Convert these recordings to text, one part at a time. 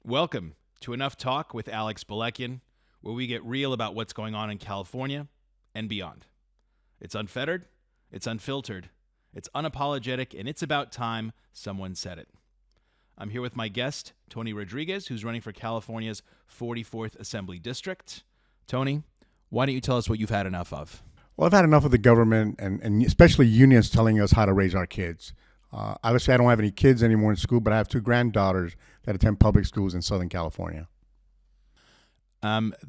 Welcome to Enough Talk with Alex Balekian, where we get real about what's going on in California and beyond. It's unfettered, it's unfiltered, it's unapologetic, and it's about time someone said it. I'm here with my guest, Tony Rodriguez, who's running for California's 44th Assembly District. Tony, why don't you tell us what you've had enough of? Well, I've had enough of the government and especially unions telling us how to raise our kids. Obviously, I don't have any kids anymore in school, but I have two granddaughters that attend public schools in Southern California.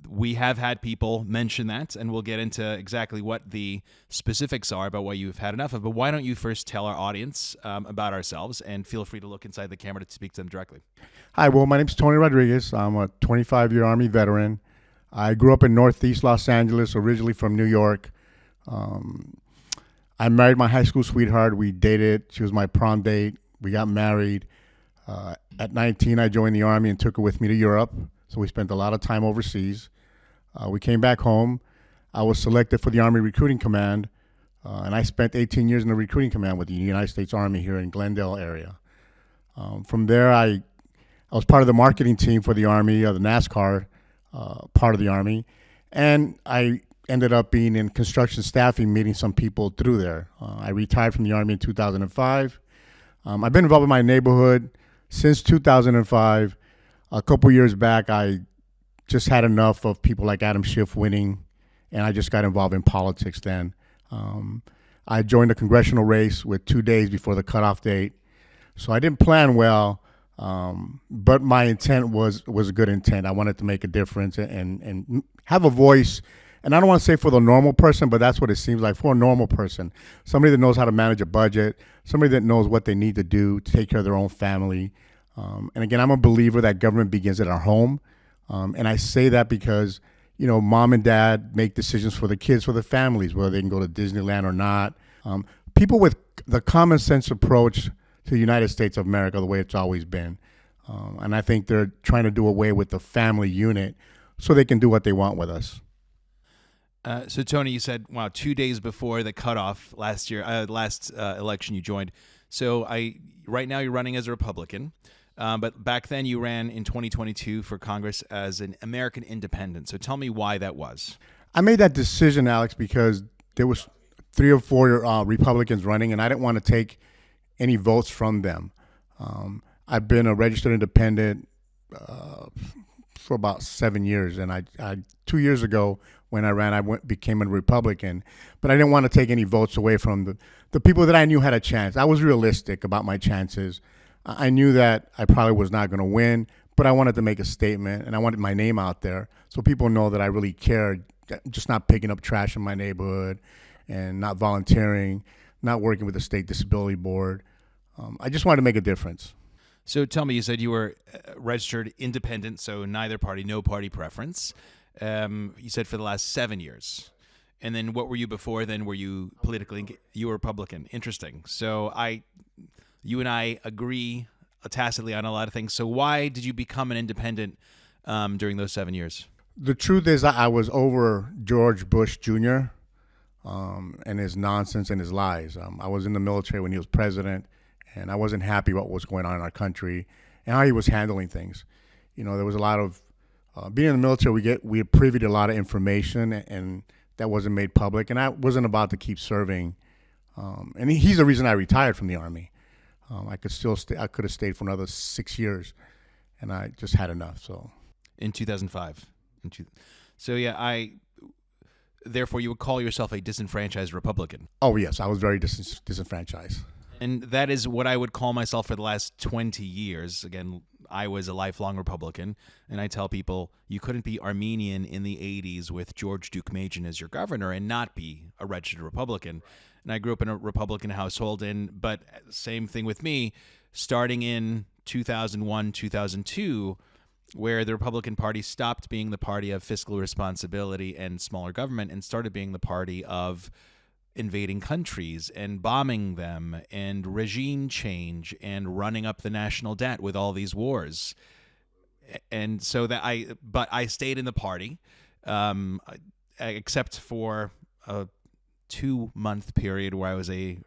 We have had people mention that, and we'll get into exactly what the specifics are about what you've had enough of. But why don't you first tell our audience about ourselves, and feel free to look inside the camera to speak to them directly. Hi, well, my name's Tony Rodriguez. I'm a 25-year Army veteran. I grew up in Northeast Los Angeles, originally from New York. I married my high school sweetheart. We dated. She was my prom date. We got married. At 19, I joined the Army and took her with me to Europe. So we spent a lot of time overseas. We came back home. I was selected for the Army Recruiting Command, and I spent 18 years in the Recruiting Command with the United States Army here in Glendale area. From there, I was part of the marketing team for the Army, the NASCAR part of the Army, and I ended up being in construction staffing, meeting some people through there. I retired from the Army in 2005. I've been involved in my neighborhood since 2005. A couple years back, I just had enough of people like Adam Schiff winning, and I just got involved in politics then. I joined a congressional race with 2 days before the cutoff date. So I didn't plan well, but my intent was a good intent. I wanted to make a difference and have a voice. And I don't want to say for the normal person, but that's what it seems like for a normal person. Somebody that knows how to manage a budget, somebody that knows what they need to do to take care of their own family. And again, I'm a believer that government begins at our home. And I say that because, you know, mom and dad make decisions for the kids, for the families, whether they can go to Disneyland or not. People with the common sense approach to the United States of America, the way it's always been. And I think they're trying to do away with the family unit so they can do what they want with us. So, Tony, you said, wow, 2 days before the cutoff last election you joined. So right now you're running as a Republican. But back then you ran in 2022 for Congress as an American independent. So tell me why that was. I made that decision, Alex, because there was 3 or 4 Republicans running, and I didn't want to take any votes from them. I've been a registered independent for about 7 years, and I 2 years ago when I ran, became a Republican, but I didn't want to take any votes away from the people that I knew had a chance. I was realistic about my chances. I knew that I probably was not going to win, but I wanted to make a statement, and I wanted my name out there so people know that I really cared, just not picking up trash in my neighborhood and not volunteering, not working with the State Disability Board. I just wanted to make a difference. So tell me, you said you were registered independent, so neither party, no party preference. You said for the last 7 years. And then what were you before then? Were you politically, you were Republican? Interesting. So you and I agree tacitly on a lot of things. So why did you become an independent during those 7 years? The truth is I was over George Bush Jr. And his nonsense and his lies. I was in the military when he was president, and I wasn't happy about what was going on in our country and how he was handling things. You know, there was a lot of being in the military. We had privy to a lot of information, and that wasn't made public. And I wasn't about to keep serving. And he's the reason I retired from the Army. I could still stay. I could have stayed for another 6 years, and I just had enough. So, in 2005, so yeah, therefore you would call yourself a disenfranchised Republican. Oh yes, I was very disenfranchised. And that is what I would call myself for the last 20 years. Again, I was a lifelong Republican, and I tell people you couldn't be Armenian in the 80s with George Duke Machen as your governor and not be a registered Republican. And I grew up in a Republican household, but same thing with me, starting in 2001, 2002, where the Republican Party stopped being the party of fiscal responsibility and smaller government and started being the party of invading countries and bombing them and regime change and running up the national debt with all these wars. And so but I stayed in the party, except for a 2-month period where I was a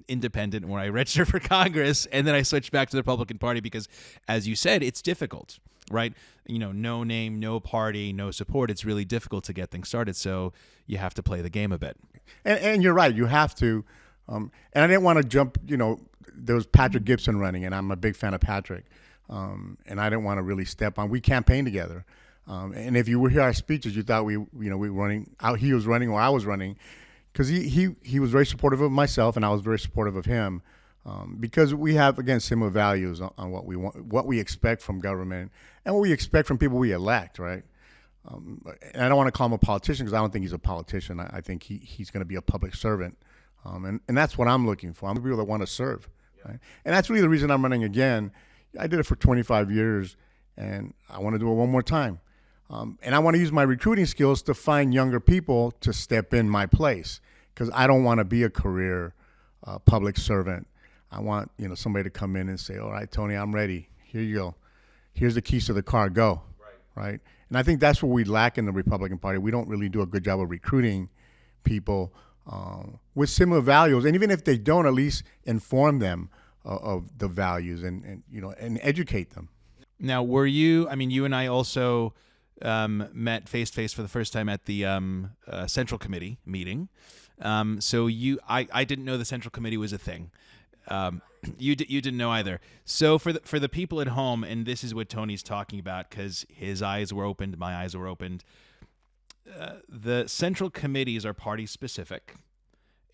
independent, where I registered for Congress, and then I switched back to the Republican Party because, as you said, it's difficult. right? No name, no party, no support. It's really difficult to get things started. So you have to play the game a bit. And you're right, you have to. And I didn't want to jump, there was Patrick Gibson running, and I'm a big fan of Patrick. And I didn't want to really step on. We campaigned together. And if you would hear our speeches, you thought we were running out. He was running or I was running, because he was very supportive of myself, and I was very supportive of him, because we have, again, similar values on what we want, what we expect from government, and what we expect from people we elect, right? And I don't want to call him a politician, because I don't think he's a politician. I think he's going to be a public servant, and that's what I'm looking for. I'm people that want to serve, right? And that's really the reason I'm running again. I did it for 25 years, and I want to do it one more time. And I want to use my recruiting skills to find younger people to step in my place, because I don't want to be a career public servant. I want somebody to come in and say, all right, Tony, I'm ready. Here you go. Here's the keys to the car. Go. Right? And I think that's what we lack in the Republican Party. We don't really do a good job of recruiting people with similar values. And even if they don't, at least inform them of the values and educate them. Now, you and I also met face-to-face for the first time at the Central Committee meeting. So I didn't know the Central Committee was a thing. You didn't know either. So for the people at home, and this is what Tony's talking about, because his eyes were opened, my eyes were opened. The Central Committees are party specific,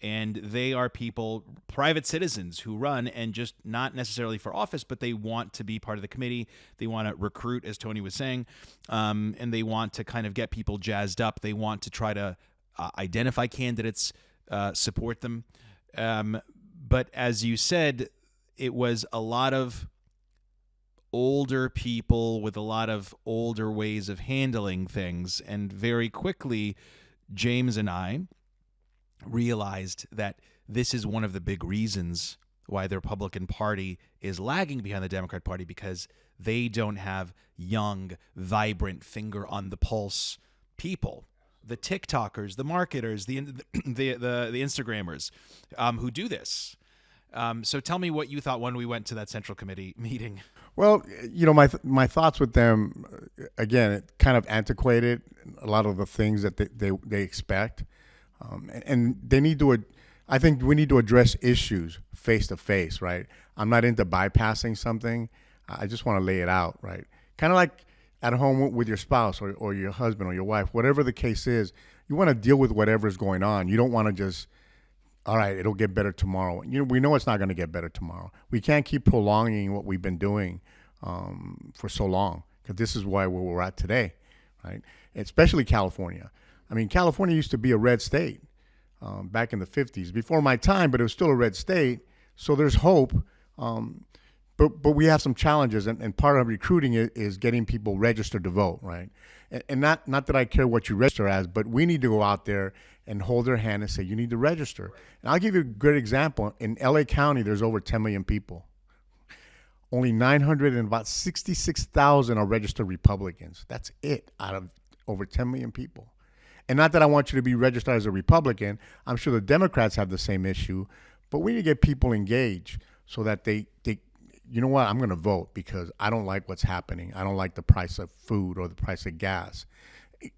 and they are people, private citizens, who run, and just not necessarily for office, but they want to be part of the committee. They want to recruit, as Tony was saying, and they want to kind of get people jazzed up. They want to try to identify candidates, support them. But as you said, it was a lot of older people with a lot of older ways of handling things. And very quickly, James and I realized that this is one of the big reasons why the Republican Party is lagging behind the Democrat Party, because they don't have young, vibrant, finger on the pulse people. The TikTokers, the marketers, the Instagrammers who do this. So tell me what you thought when we went to that Central Committee meeting. Well, my thoughts with them, again, it kind of antiquated a lot of the things that they expect, and they need to. I think we need to address issues face to face, right? I'm not into bypassing something. I just want to lay it out, right? Kind of like at home with your spouse or your husband or your wife, whatever the case is, you want to deal with whatever's going on. You don't want to just, all right, it'll get better tomorrow. We know it's not going to get better tomorrow. We can't keep prolonging what we've been doing for so long, because this is where we're at today, right? Especially California. I mean, California used to be a red state back in the 50s, before my time, but it was still a red state. So there's hope. But we have some challenges, and part of recruiting is getting people registered to vote, right? And not that I care what you register as, but we need to go out there and hold their hand and say, you need to register. And I'll give you a great example. In LA County, there's over 10 million people. Only 900 and about 66,000 are registered Republicans. That's it, out of over 10 million people. And not that I want you to be registered as a Republican. I'm sure the Democrats have the same issue, but we need to get people engaged so that they you know what, I'm going to vote because I don't like what's happening. I don't like the price of food or the price of gas.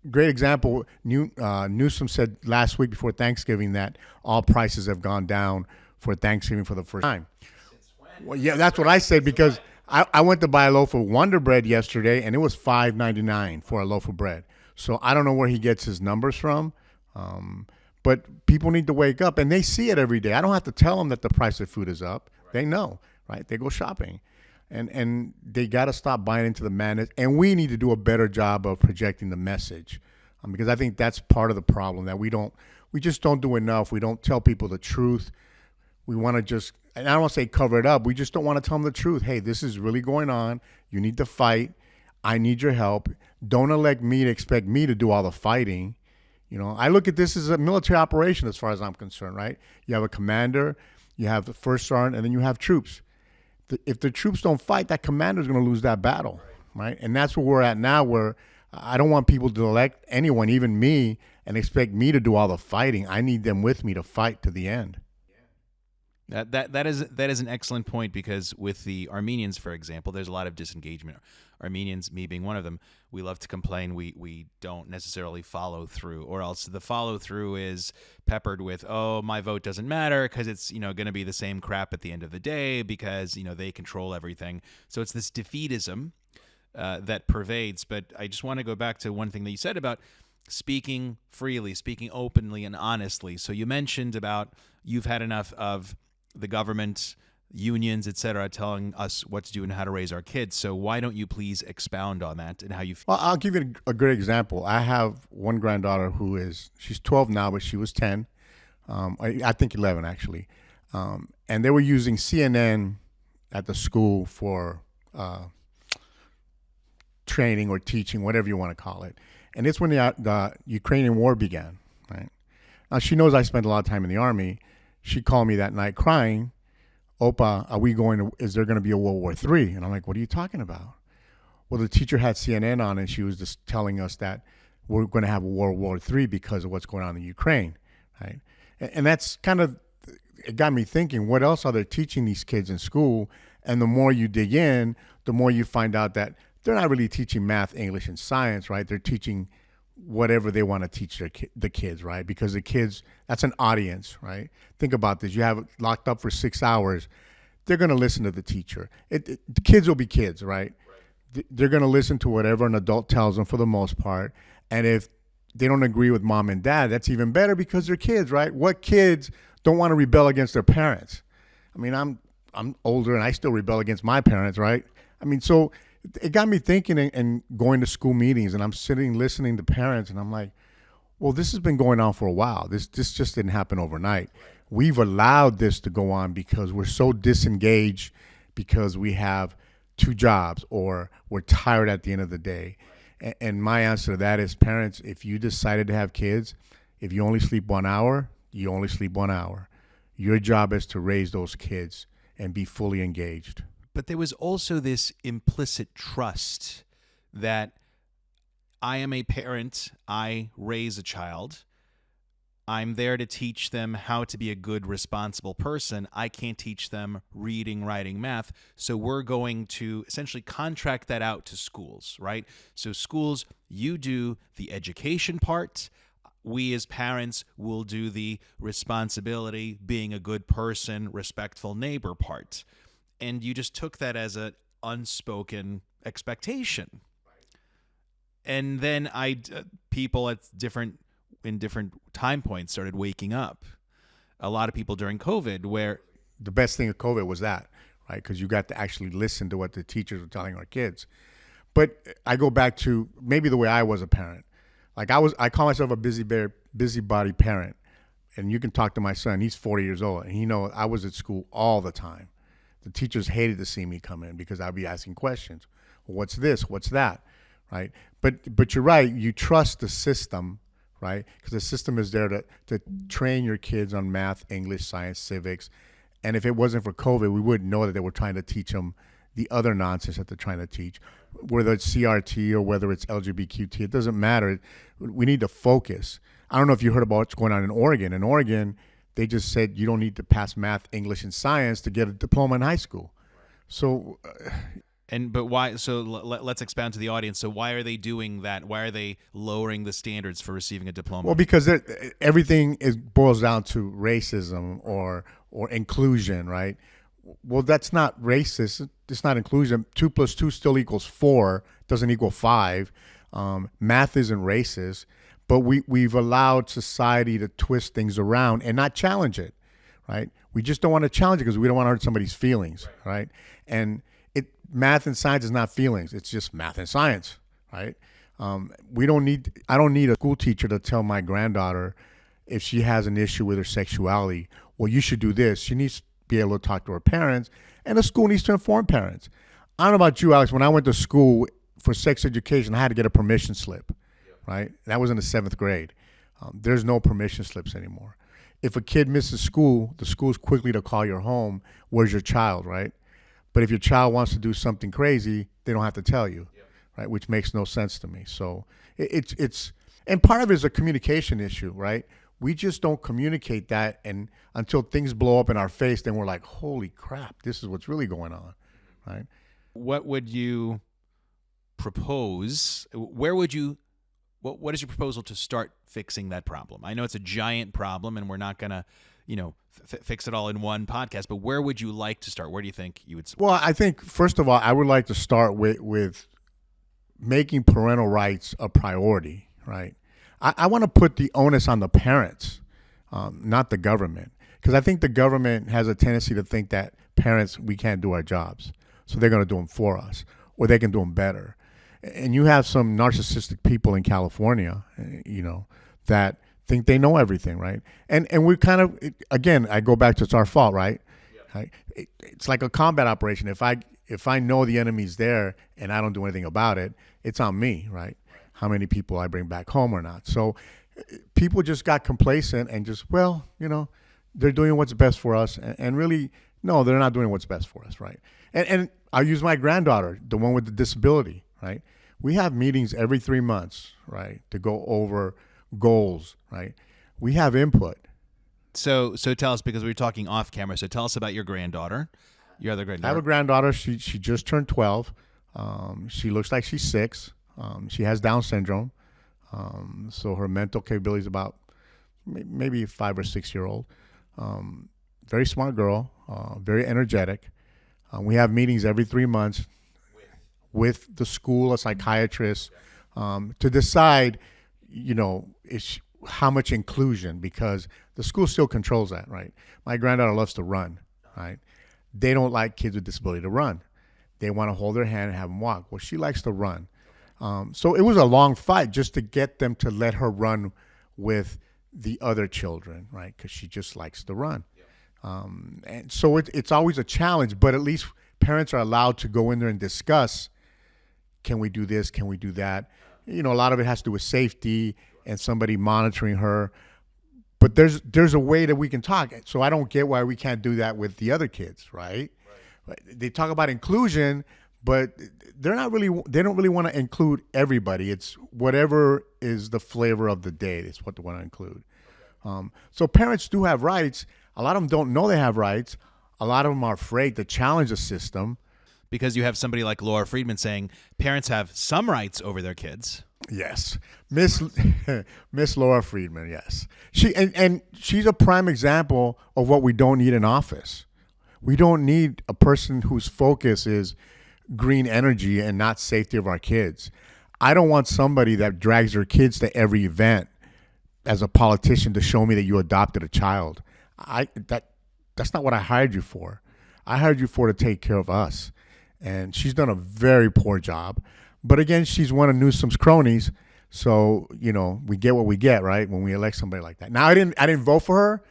Great example, Newsom said last week before Thanksgiving that all prices have gone down for Thanksgiving for the first time. Well, yeah, that's what I said, because I went to buy a loaf of Wonder Bread yesterday, and it was $5.99 for a loaf of bread. So I don't know where he gets his numbers from, but people need to wake up, and they see it every day. I don't have to tell them that the price of food is up. Right. They know. Right? They go shopping, and they got to stop buying into the madness. And we need to do a better job of projecting the message, because I think that's part of the problem, that we just don't do enough. We don't tell people the truth. We want to just, and I don't want to say cover it up. We just don't want to tell them the truth. Hey, this is really going on. You need to fight. I need your help. Don't elect me to expect me to do all the fighting. I look at this as a military operation as far as I'm concerned, right? You have a commander, you have the first sergeant, and then you have troops. If the troops don't fight, that commander is going to lose that battle, right? And that's where we're at now, where I don't want people to elect anyone, even me, and expect me to do all the fighting. I need them with me to fight to the end. That is an excellent point, because with the Armenians, for example, there's a lot of disengagement. Armenians, me being one of them, we love to complain we don't necessarily follow through, or else the follow through is peppered with, oh, my vote doesn't matter because it's, going to be the same crap at the end of the day because, they control everything. So it's this defeatism that pervades. But I just want to go back to one thing that you said about speaking freely, speaking openly and honestly. So you mentioned about you've had enough of the government, unions, etc., telling us what to do and how to raise our kids. So why don't you please expound on that and how you feel? Well, I'll give you a great example. I have one granddaughter she's 12 now, but she was 10. I think 11 actually. And they were using CNN at the school for training or teaching, whatever you want to call it. And it's when the Ukrainian war began, right? Now, she knows I spent a lot of time in the Army. She called me that night crying, Opa, is there going to be a World War III? And I'm like, what are you talking about? Well, the teacher had CNN on, and she was just telling us that we're going to have a World War III because of what's going on in Ukraine, right? And that's it got me thinking, what else are they teaching these kids in school? And the more you dig in, the more you find out that they're not really teaching math, English, and science, right? They're teaching whatever they want to teach the kids, right? Because the kids, that's an audience, right? Think about this. You have it locked up for 6 hours. They're going to listen to the teacher. The kids will be kids, right? They're going to listen to whatever an adult tells them for the most part. And if they don't agree with mom and dad, that's even better because they're kids, right? What kids don't want to rebel against their parents? I mean, I'm older and I still rebel against my parents, right? I mean, so it got me thinking and going to school meetings, and I'm sitting listening to parents, and I'm like, well, this has been going on for a while. This just didn't happen overnight. We've allowed this to go on because we're so disengaged, because we have 2 jobs or we're tired at the end of the day. And my answer to that is, parents, if you decided to have kids, if you only sleep 1 hour, you only sleep 1 hour. Your job is to raise those kids and be fully engaged. But there was also this implicit trust that I am a parent, I raise a child, I'm there to teach them how to be a good, responsible person. I can't teach them reading, writing, math. So we're going to essentially contract that out to schools, right? So schools, you do the education part. We as parents will do the responsibility, being a good person, respectful neighbor part. And you just took that as an unspoken expectation. And then people at different time points started waking up. A lot of people during COVID, where the best thing of COVID was that, right? Because you got to actually listen to what the teachers were telling our kids. But I go back to maybe the way I was a parent. Like I call myself a busybody parent. And you can talk to my son. He's 40 years old, and I was at school all the time. The teachers hated to see me come in because I'd be asking questions. Well, what's this? What's that? Right? But you're right. You trust the system, right? Because the system is there to train your kids on math, English, science, civics. And if it wasn't for COVID, we wouldn't know that they were trying to teach them the other nonsense that they're trying to teach, whether it's CRT or whether it's LGBTQT. It doesn't matter. We need to focus. I don't know if you heard about what's going on in Oregon. In Oregon, they just said you don't need to pass math, English, and science to get a diploma in high school. So, but why? So let's expound to the audience. So why are they doing that? Why are they lowering the standards for receiving a diploma? Well, because everything boils down to racism or inclusion, right? Well, that's not racist. It's not inclusion. 2 + 2 still equals 4. Doesn't equal 5. Math isn't racist. But we've allowed society to twist things around and not challenge it, right? We just don't want to challenge it because we don't want to hurt somebody's feelings, right? And math and science is not feelings. It's just math and science, right? I don't need a school teacher to tell my granddaughter if she has an issue with her sexuality, well, you should do this. She needs to be able to talk to her parents, and the school needs to inform parents. I don't know about you, Alex. When I went to school for sex education, I had to get a permission slip. Right? That was in the 7th grade. There's no permission slips anymore. If a kid misses school, the school's quickly to call your home. Where's your child, right? But if your child wants to do something crazy, they don't have to tell you, right? Which makes no sense to me. So it's and part of it is a communication issue, right? We just don't communicate that, and until things blow up in our face, then we're like, holy crap, this is what's really going on, right? What would you propose? Where would you? What is your proposal to start fixing that problem? I know it's a giant problem, and we're not gonna, fix it all in one podcast. But where would you like to start? Where do you think you would? Well, I think first of all, I would like to start with making parental rights a priority. Right. I want to put the onus on the parents, not the government, because I think the government has a tendency to think that parents, we can't do our jobs, so they're going to do them for us, or they can do them better. And you have some narcissistic people in California, that think they know everything, right? And we kind of, again, I go back to it's our fault, right? Yeah. Right? It's like a combat operation. If I know the enemy's there and I don't do anything about it, it's on me, right? How many people I bring back home or not. So people just got complacent and just, they're doing what's best for us. And really, no, they're not doing what's best for us, right? And I'll use my granddaughter, the one with the disability, right? We have meetings every 3 months, right, to go over goals, right? We have input. So tell us, because we were talking off camera, so tell us about your granddaughter, your other granddaughter. I have a granddaughter. She just turned 12. She looks like she's 6. She has Down syndrome. So her mental capability is about maybe 5 or 6 year old. Very smart girl, very energetic. We have meetings every 3 months with the school, a psychiatrist, to decide, how much inclusion, because the school still controls that, right? My granddaughter loves to run, right? They don't like kids with disability to run. They want to hold their hand and have them walk. Well, she likes to run. So it was a long fight just to get them to let her run with the other children, right? Because she just likes to run. And so it's always a challenge, but at least parents are allowed to go in there and discuss, can we do this? Can we do that? A lot of it has to do with safety and somebody monitoring her. But there's a way that we can talk. So I don't get why we can't do that with the other kids, right? They talk about inclusion, but they don't really want to include everybody. It's whatever is the flavor of the day is what they want to include. So parents do have rights. A lot of them don't know they have rights. A lot of them are afraid to challenge the system. Because you have somebody like Laura Friedman saying parents have some rights over their kids. Yes, Miss Laura Friedman. Yes, she's a prime example of what we don't need in office. We don't need a person whose focus is green energy and not safety of our kids. I don't want somebody that drags their kids to every event as a politician to show me that you adopted a child. That's not what I hired you for. I hired you to take care of us. And she's done a very poor job. But again, she's one of Newsom's cronies. So, we get what we get, right? When we elect somebody like that. Now, I didn't vote for her.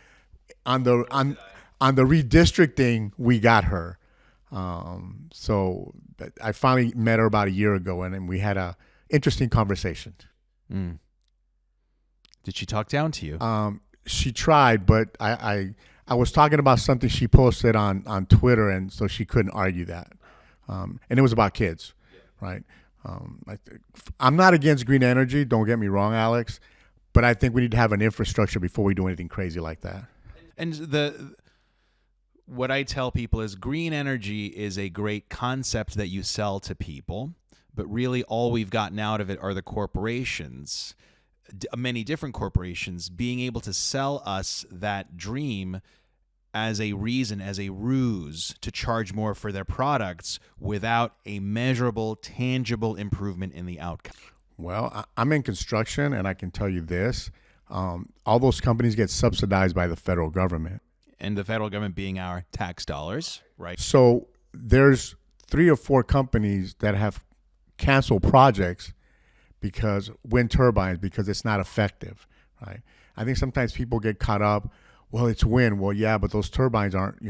On the redistricting, we got her. So I finally met her about a year ago, and we had a interesting conversation. Mm. Did she talk down to you? She tried, but I was talking about something she posted on Twitter, and so she couldn't argue that. And it was about kids, right? I'm not against green energy. Don't get me wrong, Alex, but I think we need to have an infrastructure before we do anything crazy like that. And what I tell people is green energy is a great concept that you sell to people, but really all we've gotten out of it are the corporations, many different corporations, being able to sell us that dream as a reason, as a ruse to charge more for their products without a measurable, tangible improvement in the outcome. Well, I'm in construction, and I can tell you this. All those companies get subsidized by the federal government. And the federal government being our tax dollars, right? So there's 3 or 4 companies that have canceled projects because wind turbines, because it's not effective, right? I think sometimes people get caught up, well, it's wind. Well, yeah, but those turbines aren't,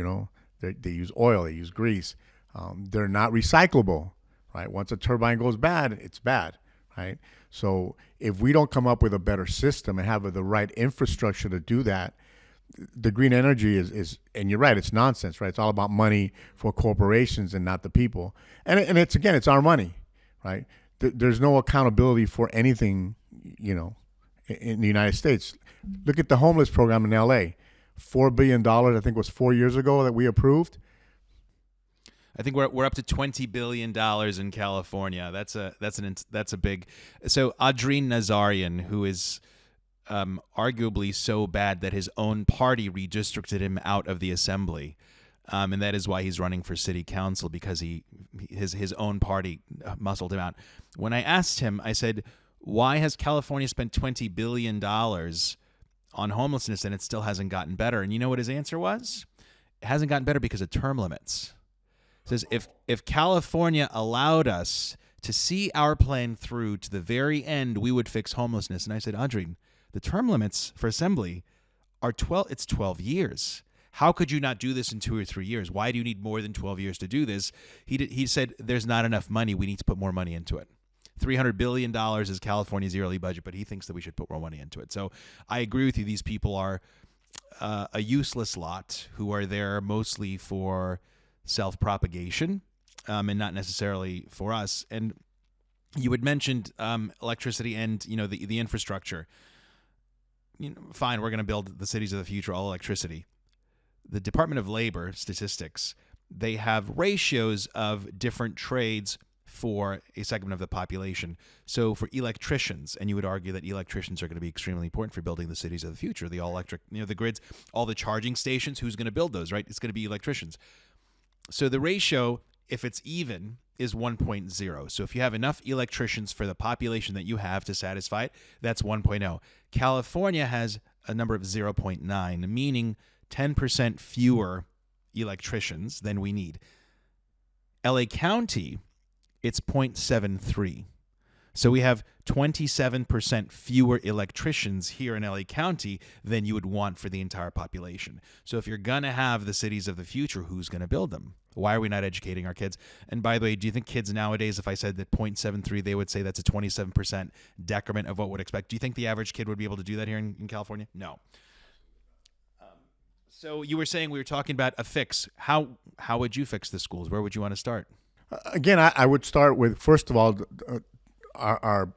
they use oil, they use grease. They're not recyclable, right? Once a turbine goes bad, it's bad, right? So if we don't come up with a better system and have the right infrastructure to do that, the green energy is, and you're right, it's nonsense, right? It's all about money for corporations and not the people. And it's, again, it's our money, right? There's no accountability for anything, in the United States. Look at the homeless program in LA. $4 billion, I think it was 4 years ago that we approved. I think we're up to $20 billion in California. That's a big. So Adrien Nazarian, who is arguably so bad that his own party redistricted him out of the assembly, and that is why he's running for city council, because his own party muscled him out. When I asked him, I said, "Why has California spent $20 billion on homelessness and it still hasn't gotten better?" And you know what his answer was? It hasn't gotten better because of term limits. It says if California allowed us to see our plan through to the very end, we would fix homelessness. And I said, Adrien, the term limits for assembly are 12 years. How could you not do this in 2 or 3 years? Why do you need more than 12 years to do this? He said, there's not enough money. We need to put more money into it. $300 billion is California's yearly budget, but he thinks that we should put more money into it. So I agree with you. These people are a useless lot who are there mostly for self-propagation and not necessarily for us. And you had mentioned electricity and the infrastructure. Fine, we're going to build the cities of the future all electricity. The Department of Labor statistics, they have ratios of different trades for a segment of the population. So for electricians, and you would argue that electricians are going to be extremely important for building the cities of the future, the all-electric, the grids, all the charging stations, who's going to build those, right? It's going to be electricians. So the ratio, if it's even, is 1.0. So if you have enough electricians for the population that you have to satisfy it, that's 1.0. California has a number of 0.9, meaning 10% fewer electricians than we need. LA County, it's 0.73. So we have 27% fewer electricians here in LA County than you would want for the entire population. So if you're going to have the cities of the future, who's going to build them? Why are we not educating our kids? And by the way, do you think kids nowadays, if I said that 0.73, they would say that's a 27% decrement of what would expect? Do you think the average kid would be able to do that here in California? No. So you were saying, we were talking about a fix. How would you fix the schools? Where would you want to start? Again, I would start with, first of all, our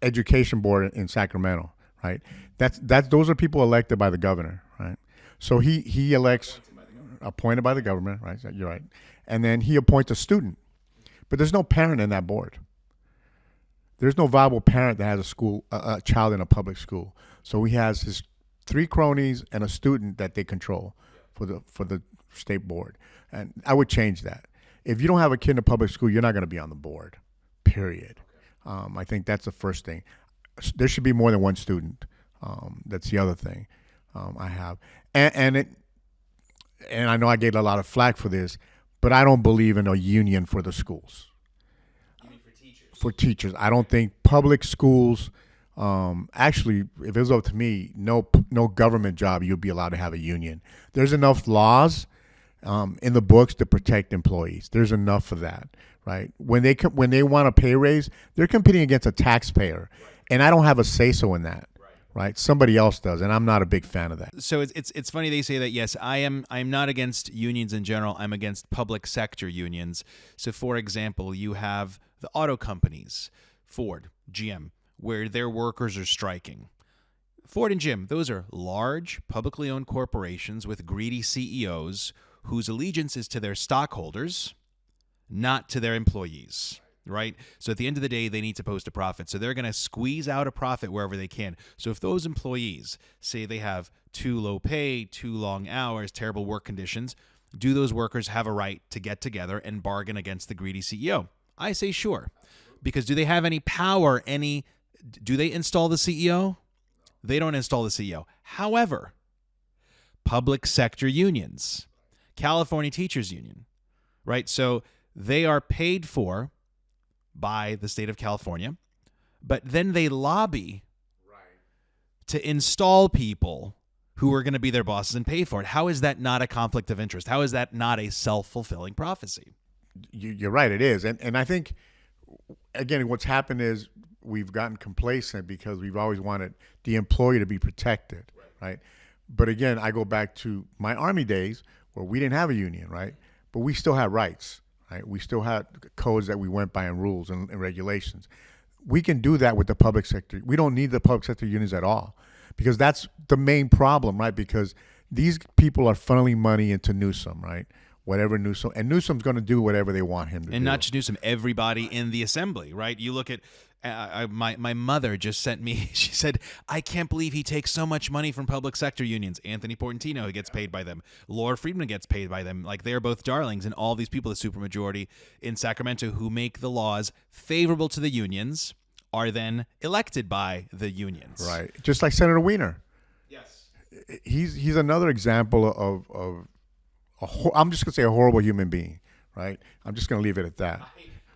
education board in Sacramento, right? Those are people elected by the governor, right? So he elects, appointed by the government, right? You're right. And then he appoints a student. But there's no parent in that board. There's no viable parent that has a child in a public school. So he has his 3 cronies and a student that they control for the state board. And I would change that. If you don't have a kid in a public school, you're not going to be on the board, period. I think that's the first thing. There should be more than one student. That's the other thing I have. And I know I get a lot of flack for this, but I don't believe in a union for the schools. You mean for teachers? For teachers. I don't think public schools, actually, if it was up to me, no government job you'd be allowed to have a union. There's enough laws in the books to protect employees. There's enough of that, right? When they want a pay raise, they're competing against a taxpayer, and I don't have a say-so in that, right? Somebody else does, and I'm not a big fan of that. So it's funny they say that. Yes, I'm not against unions in general. I'm against public sector unions. So, for example, you have the auto companies, Ford, GM, where their workers are striking. Ford and GM, those are large, publicly owned corporations with greedy CEOs whose allegiance is to their stockholders, not to their employees, right? So at the end of the day, they need to post a profit. So they're going to squeeze out a profit wherever they can. So if those employees say they have too low pay, too long hours, terrible work conditions, do those workers have a right to get together and bargain against the greedy CEO? I say sure. Because do they have any power, do they install the CEO? They don't install the CEO. However, public sector unions, California Teachers Union, right? So they are paid for by the state of California, but then they lobby to install people who are going to be their bosses and pay for it. How is that not a conflict of interest? How is that not a self-fulfilling prophecy? You're right, it is. And I think, again, what's happened is we've gotten complacent because we've always wanted the employee to be protected, right? But again, I go back to my Army days where we didn't have a union, right? But we still had rights, right? We still had codes that we went by and rules and regulations. We can do that with the public sector. We don't need the public sector unions at all because that's the main problem, right? Because these people are funneling money into Newsom, right? whatever Newsom, and Newsom's going to do whatever they want him to do. And not just Newsom, everybody in the assembly, right? You look at my mother just sent me. She said, "I can't believe he takes so much money from public sector unions." Anthony Portantino gets paid by them. Laura Friedman gets paid by them. Like, they're both darlings, and all these people, the supermajority in Sacramento, who make the laws favorable to the unions, are then elected by the unions. Right, just like Senator Weiner. Yes, He's another example of I'm just gonna say a horrible human being. Right, I'm just gonna leave it at that.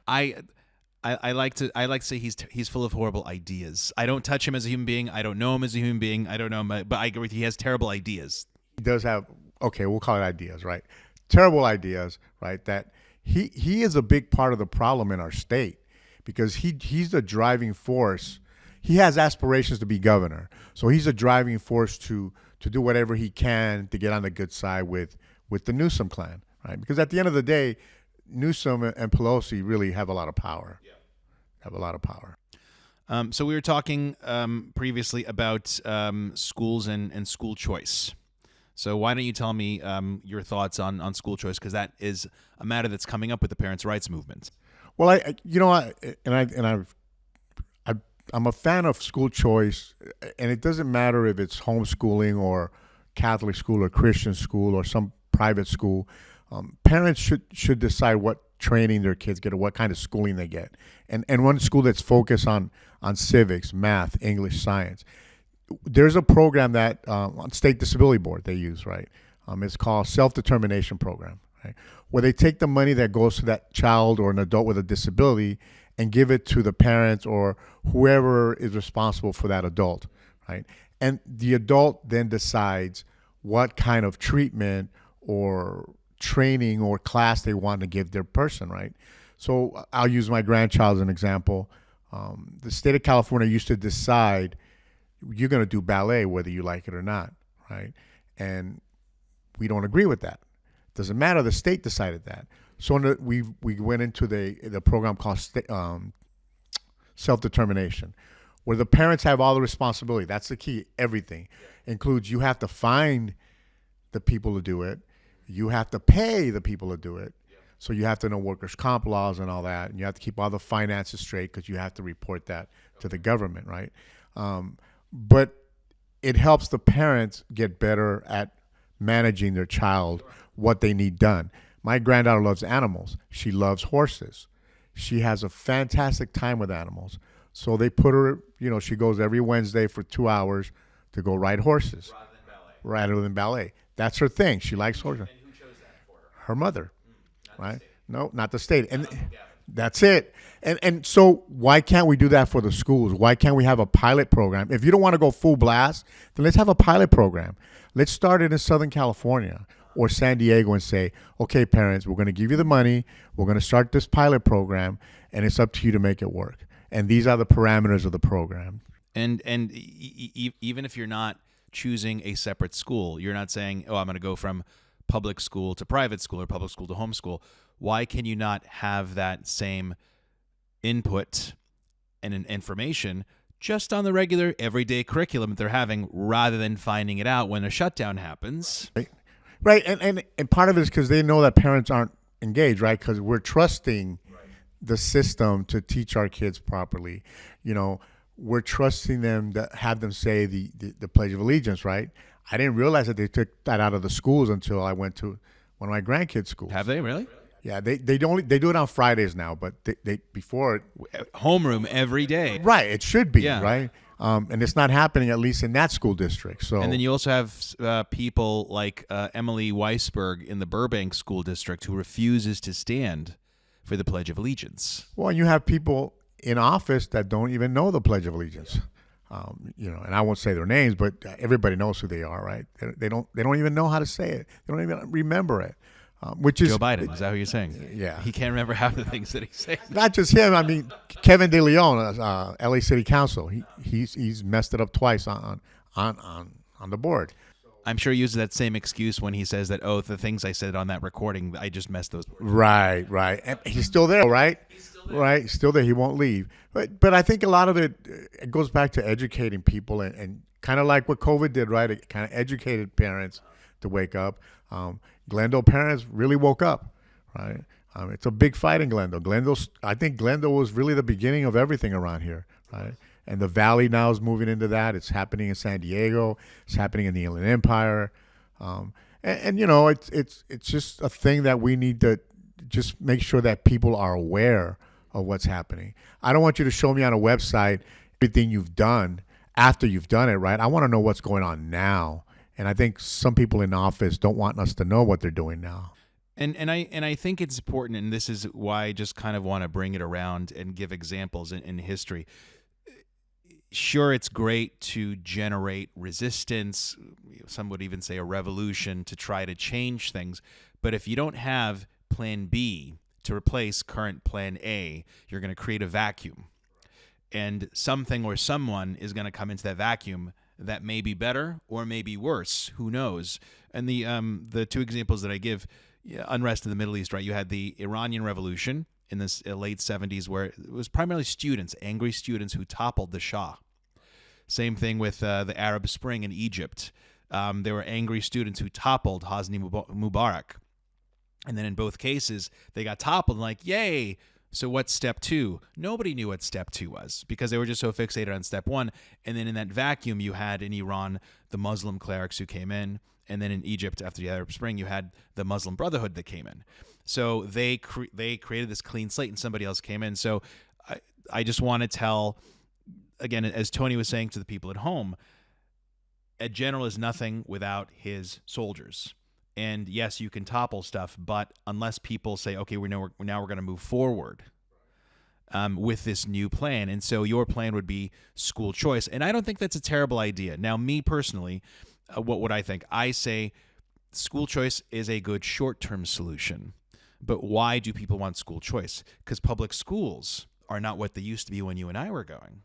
I like to say he's full of horrible ideas. I don't touch him as a human being. I don't know him as a human being. I don't know him, but I agree with you. He has terrible ideas. He does have, okay, we'll call it ideas, right? Terrible ideas, right? That he is a big part of the problem in our state because he's the driving force. He has aspirations to be governor, so he's a driving force to do whatever he can to get on the good side with the Newsom clan, right? Because at the end of the day, Newsom and Pelosi really have a lot of power. Yeah. Have a lot of power. So we were talking previously about schools and school choice. So why don't you tell me your thoughts on school choice, because that is a matter that's coming up with the parents' rights movement. Well, I'm a fan of school choice, and it doesn't matter if it's homeschooling or Catholic school or Christian school or some private school. Parents should decide what training their kids get or what kind of schooling they get, and one school that's focused on civics, math, English, science. There's a program that on State Disability Board they use, right? It's called Self-Determination Program, right? Where they take the money that goes to that child or an adult with a disability and give it to the parents or whoever is responsible for that adult, right? And the adult then decides what kind of treatment or training or class they want to give their person, right? So I'll use my grandchild as an example. The state of California used to decide you're going to do ballet whether you like it or not, right? And we don't agree with that. Doesn't matter. The state decided that. So we went into the program called self-determination, where the parents have all the responsibility. That's the key. Everything includes you have to find the people to do it. You have to pay the people to do it. So you have to know workers' comp laws and all that, and you have to keep all the finances straight because you have to report that to the government, right? But it helps the parents get better at managing their child, what they need done. My granddaughter loves animals. She loves horses. She has a fantastic time with animals. So they put her, she goes every Wednesday for 2 hours to go ride horses. Rather than ballet. That's her thing. She likes horses. And who chose that for her? Her mother. Right? No, not the state. And that's it. And so why can't we do that for the schools? Why can't we have a pilot program? If you don't want to go full blast, then let's have a pilot program. Let's start it in Southern California or San Diego and say, okay, parents, we're going to give you the money. We're going to start this pilot program, and it's up to you to make it work. And these are the parameters of the program. And even if you're not choosing a separate school, you're not saying, oh, I'm going to go from public school to private school or public school to homeschool. Why can you not have that same input and information just on the regular everyday curriculum that they're having, rather than finding it out when a shutdown happens? Right. And part of it is because they know that parents aren't engaged, right? Because we're trusting the system to teach our kids properly. We're trusting them to have them say the Pledge of Allegiance, right? I didn't realize that they took that out of the schools until I went to one of my grandkids' schools. Have they really? Yeah, they do it on Fridays now, but they before homeroom every day. Right, it should be, right? And it's not happening, at least in that school district. So, and then you also have people like Emily Weisberg in the Burbank School District who refuses to stand for the Pledge of Allegiance. Well, and you have people in office that don't even know the Pledge of Allegiance. And I won't say their names, but everybody knows who they are, right? They don't even know how to say it. They don't even remember it. Which is Joe Biden. Is that what you're saying? Yeah. He can't remember half the things that he says. Not just him. I mean, Kevin De Leon, LA City Council. He's messed it up twice on the board. I'm sure he uses that same excuse when he says that, oh, the things I said on that recording, I just messed those. Right. And he's still there, right? Right. Still there. He won't leave. But I think a lot of it goes back to educating people and kind of like what COVID did, right? It kind of educated parents to wake up. Glendale parents really woke up, right? It's a big fight in Glendale. I think Glendale was really the beginning of everything around here, right? And the Valley now is moving into that. It's happening in San Diego. It's happening in the Inland Empire. And you know, it's just a thing that we need to just make sure that people are aware of what's happening. I don't want you to show me on a website everything you've done after you've done it, right? I want to know what's going on now. And I think some people in office don't want us to know what they're doing now. And I think it's important, and this is why I just kind of want to bring it around and give examples in history. Sure, it's great to generate resistance. Some would even say a revolution to try to change things. But if you don't have plan B to replace current plan A, you're going to create a vacuum. And something or someone is going to come into that vacuum that may be better or may be worse. Who knows? And the two examples that I give, unrest in the Middle East, right? You had the Iranian Revolution in the late 70s, where it was primarily students, angry students who toppled the Shah. Same thing with the Arab Spring in Egypt. There were angry students who toppled Hosni Mubarak. And then in both cases, they got toppled, like, yay. So what's step two? Nobody knew what step two was because they were just so fixated on step one. And then in that vacuum, you had in Iran the Muslim clerics who came in. And then in Egypt, after the Arab Spring, you had the Muslim Brotherhood that came in. So they created this clean slate, and somebody else came in. So I just want to tell, again, as Tony was saying to the people at home, a general is nothing without his soldiers. And yes, you can topple stuff, but unless people say, okay, now we're going to move forward with this new plan. And so your plan would be school choice. And I don't think that's a terrible idea. Now, me personally, what would I think? I say school choice is a good short-term solution. But why do people want school choice? Because public schools are not what they used to be when you and I were going.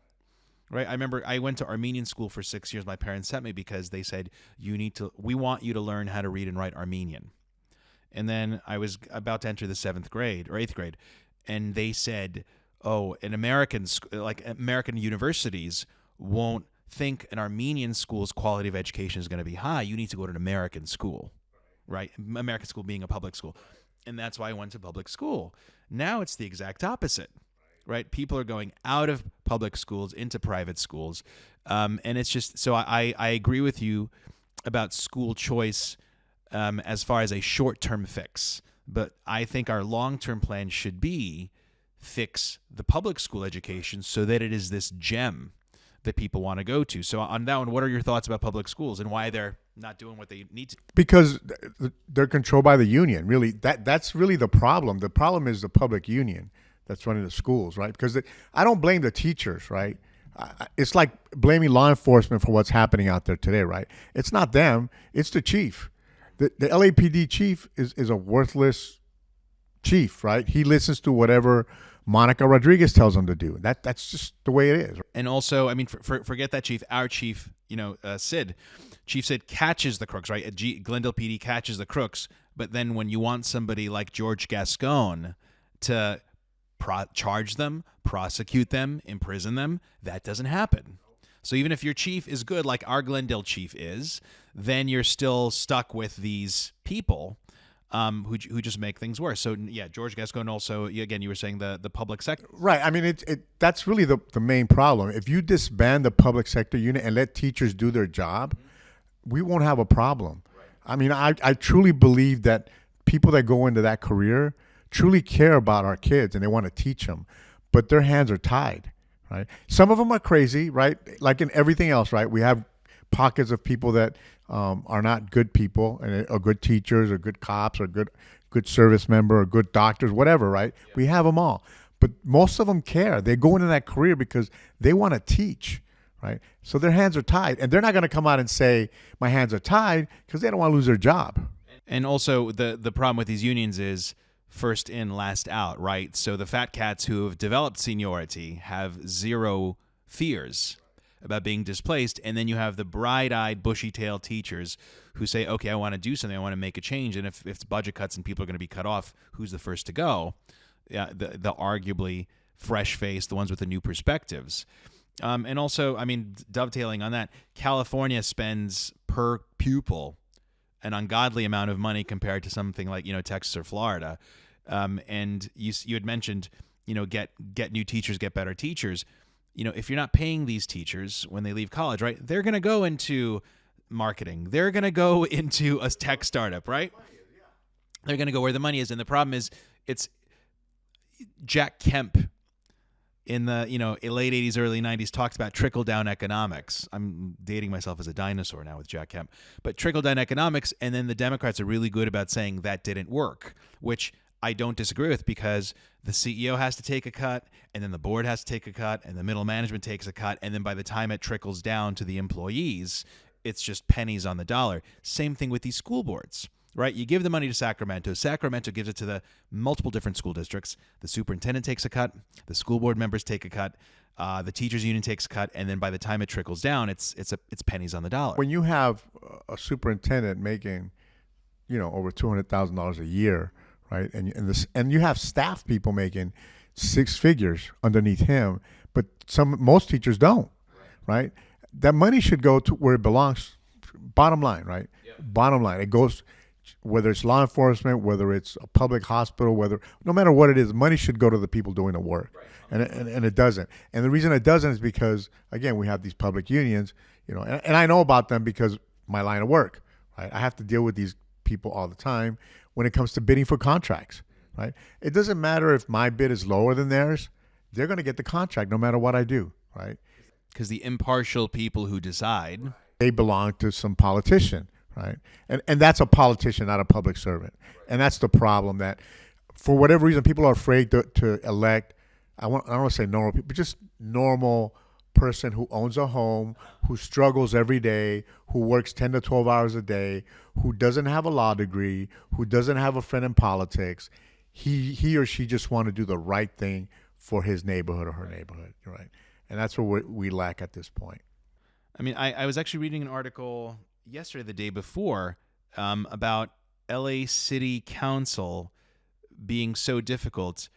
Right? I remember I went to Armenian school for 6 years. My parents sent me because they said, we want you to learn how to read and write Armenian. And then I was about to enter the 7th grade or 8th grade. And they said, oh, American universities won't think an Armenian school's quality of education is going to be high. You need to go to an American school, right? American school being a public school. And that's why I went to public school. Now it's the exact opposite. Right, people are going out of public schools into private schools, and it's just so I agree with you about school choice as far as a short-term fix. But I think our long-term plan should be fix the public school education so that it is this gem that people want to go to. So on that one, what are your thoughts about public schools and why they're not doing what they need to? Because they're controlled by the union. Really, that's really the problem. The problem is the public union that's running the schools, right? Because I don't blame the teachers, right? It's like blaming law enforcement for what's happening out there today, right? It's not them, it's the chief. The LAPD chief is a worthless chief, right? He listens to whatever Monica Rodriguez tells him to do. That's just the way it is. And also, I mean, forget that chief. Our chief, Chief Sid catches the crooks, right? Glendale PD catches the crooks, but then when you want somebody like George Gascon to charge them, prosecute them, imprison them, that doesn't happen. So even if your chief is good, like our Glendale chief is, then you're still stuck with these people who just make things worse. So yeah, George Gascon also, again, you were saying the public sector. Right. I mean, that's really the main problem. If you disband the public sector unit and let teachers do their job, we won't have a problem. Right. I mean, I truly believe that people that go into that career truly care about our kids and they want to teach them, but their hands are tied, right? Some of them are crazy, right? Like in everything else, right? We have pockets of people that are not good people and are good teachers or good cops or good service member or good doctors, whatever, right? Yeah. We have them all, but most of them care. They go into that career because they want to teach, right? So their hands are tied, and they're not going to come out and say, my hands are tied, because they don't want to lose their job. And also the problem with these unions is first in, last out, right? So the fat cats who have developed seniority have zero fears about being displaced, and then you have the bright-eyed, bushy-tailed teachers who say, okay, I want to do something, I want to make a change, and if it's budget cuts and people are going to be cut off, who's the first to go? The arguably fresh-faced, the ones with the new perspectives. And also, I mean, dovetailing on that, California spends per pupil an ungodly amount of money compared to something like, Texas or Florida. And you had mentioned, get new teachers, get better teachers. If you're not paying these teachers when they leave college, right, they're going to go into marketing. They're going to go into a tech startup, right? They're going to go where the money is. And the problem is, it's Jack Kemp in the late 80s, early 90s talked about trickle-down economics. I'm dating myself as a dinosaur now with Jack Kemp. But trickle-down economics, and then the Democrats are really good about saying that didn't work, which I don't disagree with, because the CEO has to take a cut, and then the board has to take a cut, and the middle management takes a cut, and then by the time it trickles down to the employees, it's just pennies on the dollar. Same thing with these school boards, right? You give the money to Sacramento. Sacramento gives it to the multiple different school districts. The superintendent takes a cut. The school board members take a cut. The teachers union takes a cut, and then by the time it trickles down, it's pennies on the dollar. When you have a superintendent making, over $200,000 a year, right, and you have staff people making six figures underneath him, but most teachers don't, right? That money should go to where it belongs. Bottom line, right? Yeah. Bottom line, it goes. Whether it's law enforcement, whether it's a public hospital, no matter what it is, money should go to the people doing the work, right. And it doesn't. And the reason it doesn't is because, again, we have these public unions, and I know about them because my line of work, right? I have to deal with these people all the time when it comes to bidding for contracts, right? It doesn't matter if my bid is lower than theirs; they're going to get the contract no matter what I do, right? Because the impartial people who decide, they belong to some politician. Right. And that's a politician, not a public servant. And that's the problem, that for whatever reason, people are afraid to elect, I don't want to say normal people, but just normal person who owns a home, who struggles every day, who works 10 to 12 hours a day, who doesn't have a law degree, who doesn't have a friend in politics. He or she just want to do the right thing for his neighborhood or her neighborhood. Right. And that's what we lack at this point. I mean, I was actually reading an article yesterday, the day before, about LA City Council being so difficult.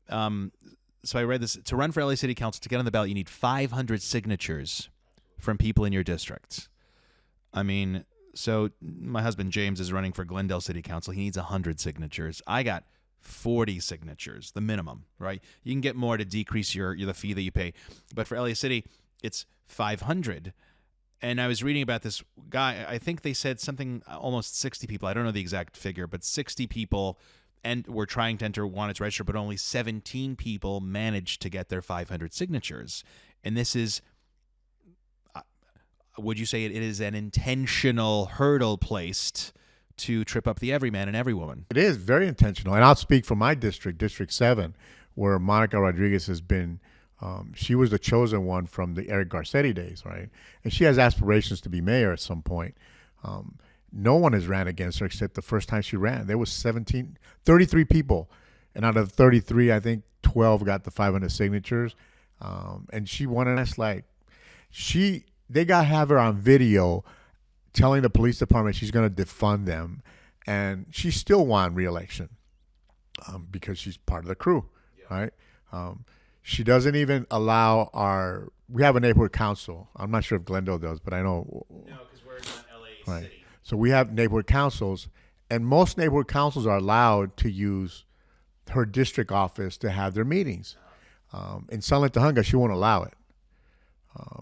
So I read this: to run for LA City Council, to get on the ballot, you need 500 signatures from people in your district. I mean, so my husband James is running for Glendale City Council. He needs 100 signatures. I got 40 signatures, the minimum, right? You can get more to decrease the fee that you pay, but for LA City, it's 500. And I was reading about this guy. I think they said something almost 60 people. I don't know the exact figure, but 60 people and were trying to enter, wanted to register, but only 17 people managed to get their 500 signatures. And this is, would you say it is an intentional hurdle placed to trip up the everyman and everywoman? It is very intentional. And I'll speak for my district, District 7, where Monica Rodriguez has been. She was the chosen one from the Eric Garcetti days, right? And she has aspirations to be mayor at some point. No one has ran against her except the first time she ran. There was 33 people. And out of the 33, I think 12 got the 500 signatures. And she won, and that's like, they got to have her on video telling the police department she's going to defund them. And she still won re-election because she's part of the crew, right? She doesn't even allow we have a neighborhood council. I'm not sure if Glendale does, but I know. No, because we're not LA right. City. So we have neighborhood councils, and most neighborhood councils are allowed to use her district office to have their meetings. In Sunlit Tahunga, she won't allow it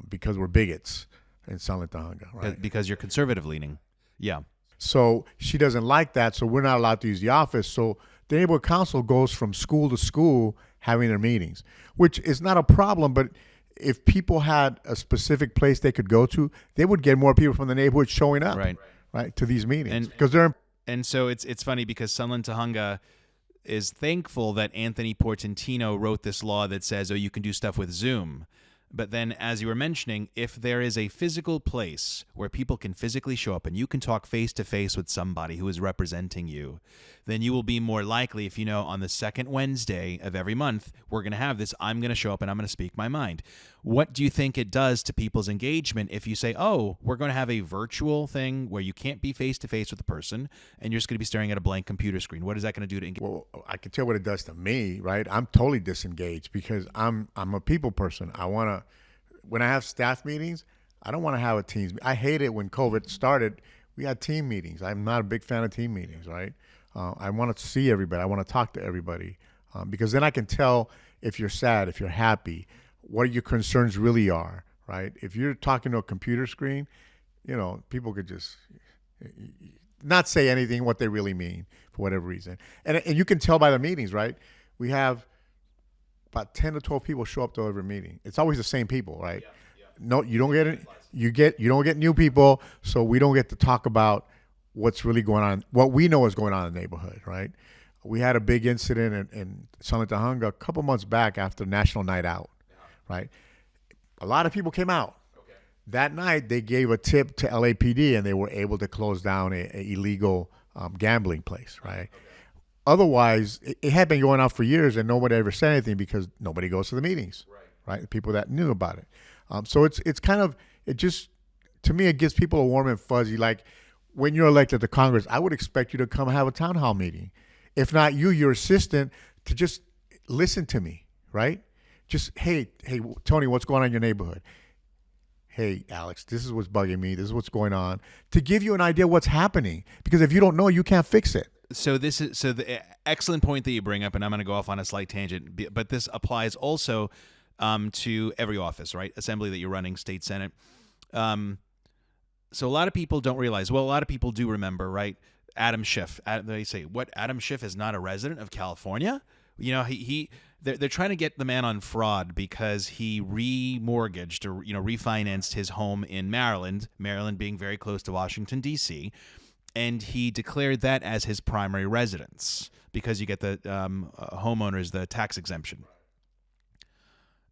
because we're bigots in Sunlit Tahunga, right? Because you're conservative leaning. Yeah. So she doesn't like that, so we're not allowed to use the office. So the neighborhood council goes from school to school having their meetings, which is not a problem. But if people had a specific place they could go to, they would get more people from the neighborhood showing up, right, to these meetings. And so it's funny because Sunland Tahunga is thankful that Anthony Portantino wrote this law that says, oh, you can do stuff with Zoom. But then, as you were mentioning, if there is a physical place where people can physically show up and you can talk face-to-face with somebody who is representing you, then you will be more likely, if you know on the second Wednesday of every month, we're going to have this, I'm going to show up and I'm going to speak my mind. What do you think it does to people's engagement if you say, oh, we're going to have a virtual thing where you can't be face-to-face with the person and you're just going to be staring at a blank computer screen? What is that going to do to engage? Well, I can tell what it does to me, right? I'm totally disengaged because I'm a people person. When I have staff meetings, I don't want to have a teams. I hate it when COVID started. We had team meetings. I'm not a big fan of team meetings, right? I want to see everybody. I want to talk to everybody because then I can tell if you're sad, if you're happy, what your concerns really are, right? If you're talking to a computer screen, people could just not say anything what they really mean for whatever reason. And you can tell by the meetings, right? We have about 10 to 12 people show up to every meeting. It's always the same people, right? No, you don't get it. You don't get new people, so we don't get to talk about what's really going on, what we know is going on in the neighborhood, right? We had a big incident in San Tahunga a couple months back after National Night Out, right? A lot of people came out. That night, they gave a tip to LAPD, and they were able to close down a illegal gambling place, right? Otherwise, it had been going on for years, and nobody ever said anything because nobody goes to the meetings, right? The people that knew about it. So it's kind of, it just, to me, it gives people a warm and fuzzy. Like when you're elected to Congress, I would expect you to come have a town hall meeting. If not you, your assistant, to just listen to me, right? Just, hey, Tony, what's going on in your neighborhood? Hey, Alex, this is what's bugging me. This is what's going on. To give you an idea what's happening. Because if you don't know, you can't fix it. So the excellent point that you bring up, and I'm going to go off on a slight tangent, but this applies also to every office, right? Assembly that you're running, state senate. So a lot of people don't realize. Well, a lot of people do remember, right? Adam Schiff. They say, "What? Adam Schiff is not a resident of California?" They're trying to get the man on fraud because he remortgaged or refinanced his home in Maryland being very close to Washington D.C., and he declared that as his primary residence because you get the homeowners the tax exemption,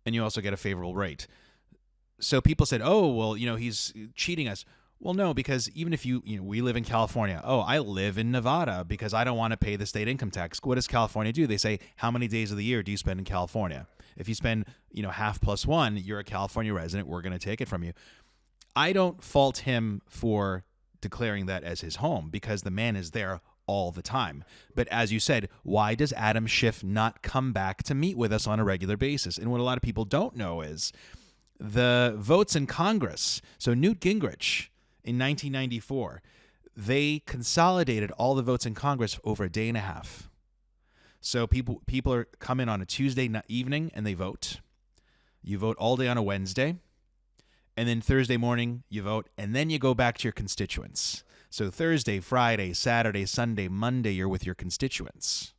and you also get a favorable rate. So people said, "Oh, well, he's cheating us." Well, no, because even if we live in California. Oh, I live in Nevada because I don't want to pay the state income tax. What does California do? They say, how many days of the year do you spend in California? If you spend, half plus one, you're a California resident. We're going to take it from you. I don't fault him for declaring that as his home because the man is there all the time. But as you said, why does Adam Schiff not come back to meet with us on a regular basis? And what a lot of people don't know is the votes in Congress. So Newt Gingrich, in 1994, they consolidated all the votes in Congress over a day and a half. So people are come in on a Tuesday evening and they vote. You vote all day on a Wednesday, and then Thursday morning you vote, and then you go back to your constituents. So Thursday, Friday, Saturday, Sunday, Monday, you're with your constituents.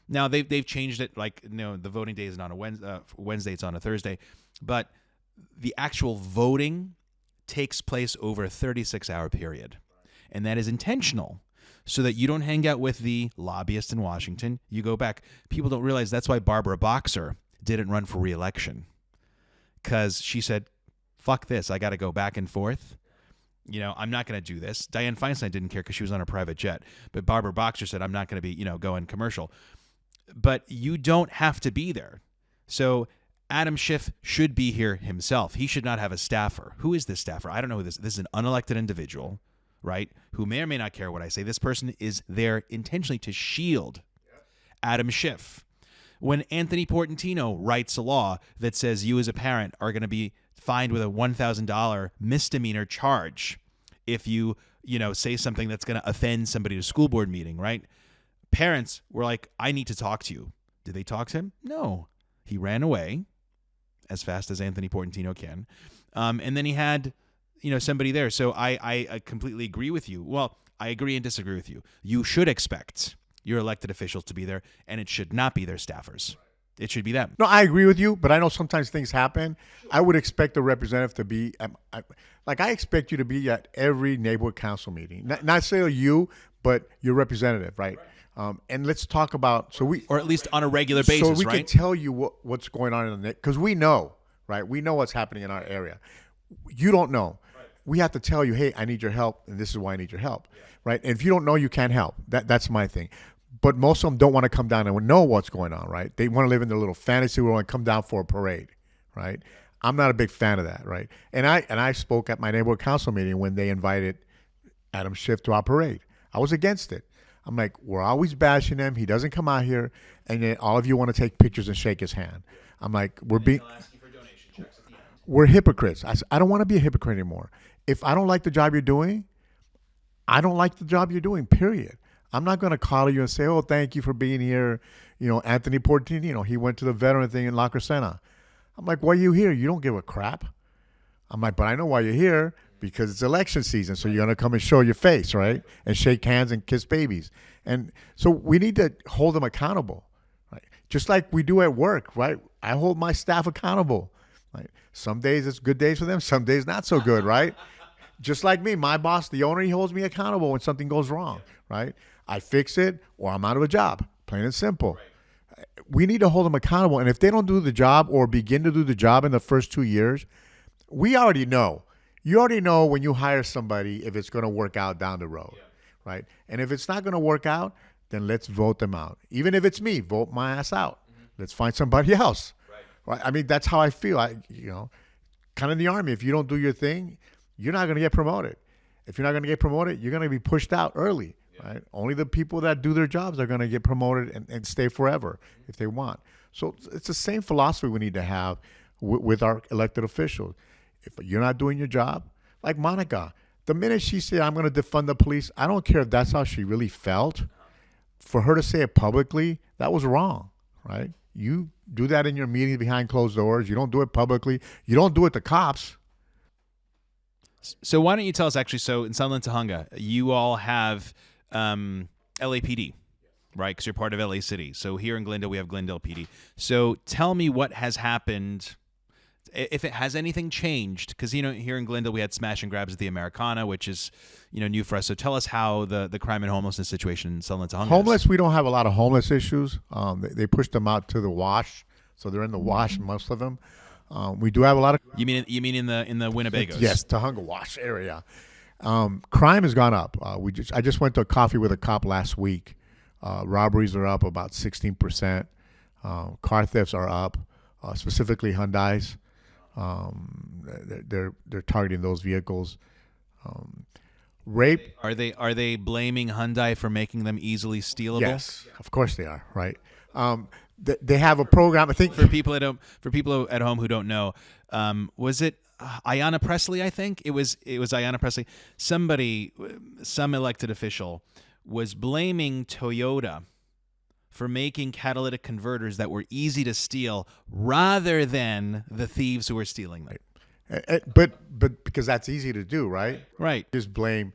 Now they've changed it, like the voting day is not a Wednesday, it's on a Thursday, but the actual voting takes place over a 36-hour period. And that is intentional so that you don't hang out with the lobbyists in Washington. You go back. People don't realize that's why Barbara Boxer didn't run for re-election, because she said, fuck this. I got to go back and forth. I'm not going to do this. Dianne Feinstein didn't care because she was on a private jet. But Barbara Boxer said, I'm not going to be, going commercial. But you don't have to be there. So Adam Schiff should be here himself. He should not have a staffer. Who is this staffer? I don't know who this is. This is an unelected individual, right, who may or may not care what I say. This person is there intentionally to shield Adam Schiff. When Anthony Portantino writes a law that says you as a parent are going to be fined with a $1,000 misdemeanor charge if you, say something that's going to offend somebody at a school board meeting, right? Parents were like, I need to talk to you. Did they talk to him? No. He ran away as fast as Anthony Portantino can. And then he had, somebody there. So I completely agree with you. Well, I agree and disagree with you. You should expect your elected officials to be there, and it should not be their staffers. It should be them. No, I agree with you, but I know sometimes things happen. I would expect a representative to be, I expect you to be at every neighborhood council meeting. Not necessarily you, but your representative, right? And let's talk about, or at least on a regular basis, so we right? can tell you what's going on in the because we know, right? We know what's happening in our area. You don't know. Right. We have to tell you, hey, I need your help, and this is why I need your help, right? And if you don't know, you can't help. That's my thing. But most of them don't want to come down and know what's going on, right? They want to live in their little fantasy world and come down for a parade, right? I'm not a big fan of that, right? And I spoke at my neighborhood council meeting when they invited Adam Schiff to our parade. I was against it. I'm like, we're always bashing him. He doesn't come out here, and then all of you want to take pictures and shake his hand. I'm like, we're hypocrites. I don't want to be a hypocrite anymore. If I don't like the job you're doing, I don't like the job you're doing, period. I'm not going to call you and say, oh, thank you for being here. Anthony Portini, he went to the veteran thing in La Crescenta. I'm like, why are you here? You don't give a crap. I'm like, but I know why you're here, because it's election season. So you're going to come and show your face, right? And shake hands and kiss babies. And so we need to hold them accountable, right? Just like we do at work, right? I hold my staff accountable. Right? Some days it's good days for them. Some days not so good, right? Just like me, my boss, the owner, he holds me accountable when something goes wrong, right? I fix it or I'm out of a job, plain and simple. We need to hold them accountable. And if they don't do the job or begin to do the job in the first 2 years, we already know. You already know when you hire somebody if it's going to work out down the road, right? And if it's not going to work out, then let's vote them out. Even if it's me, vote my ass out. Let's find somebody else. Right? I mean, that's how I feel. Kind of in the Army, if you don't do your thing, you're not going to get promoted. If you're not going to get promoted, you're going to be pushed out early. Right? Only the people that do their jobs are going to get promoted and stay forever if they want. So it's the same philosophy we need to have with our elected officials. If you're not doing your job, like Monica, the minute she said, I'm going to defund the police, I don't care if that's how she really felt. For her to say it publicly, that was wrong, right? You do that in your meetings behind closed doors. You don't do it publicly. You don't do it to cops. So why don't you tell us, actually, so in Sunland, Tahunga, you all have LAPD, right? Because you're part of LA City. So here in Glendale, we have Glendale PD. So tell me what has happened, if it has anything changed, because, here in Glendale, we had smash and grabs at the Americana, which is, new for us. So tell us how the crime and homelessness situation in Sunland, Tahunga Homeless, we don't have a lot of homeless issues. They pushed them out to the wash. So they're in the wash, most of them. We do have a lot of. You mean in the Winnebagos? Yes, Tahunga Wash area. Crime has gone up. I just went to a coffee with a cop last week. Robberies are up about 16%. Car thefts are up, specifically Hyundais. They're targeting those vehicles. Rape. Are they blaming Hyundai for making them easily stealable? Yes, of course they are. Right. They have a program. I think for people at home who don't know, was it Ayanna Pressley? I think it was Ayanna Pressley. Some elected official was blaming Toyota for making catalytic converters that were easy to steal rather than the thieves who were stealing them. But because that's easy to do, right? Right. Just blame.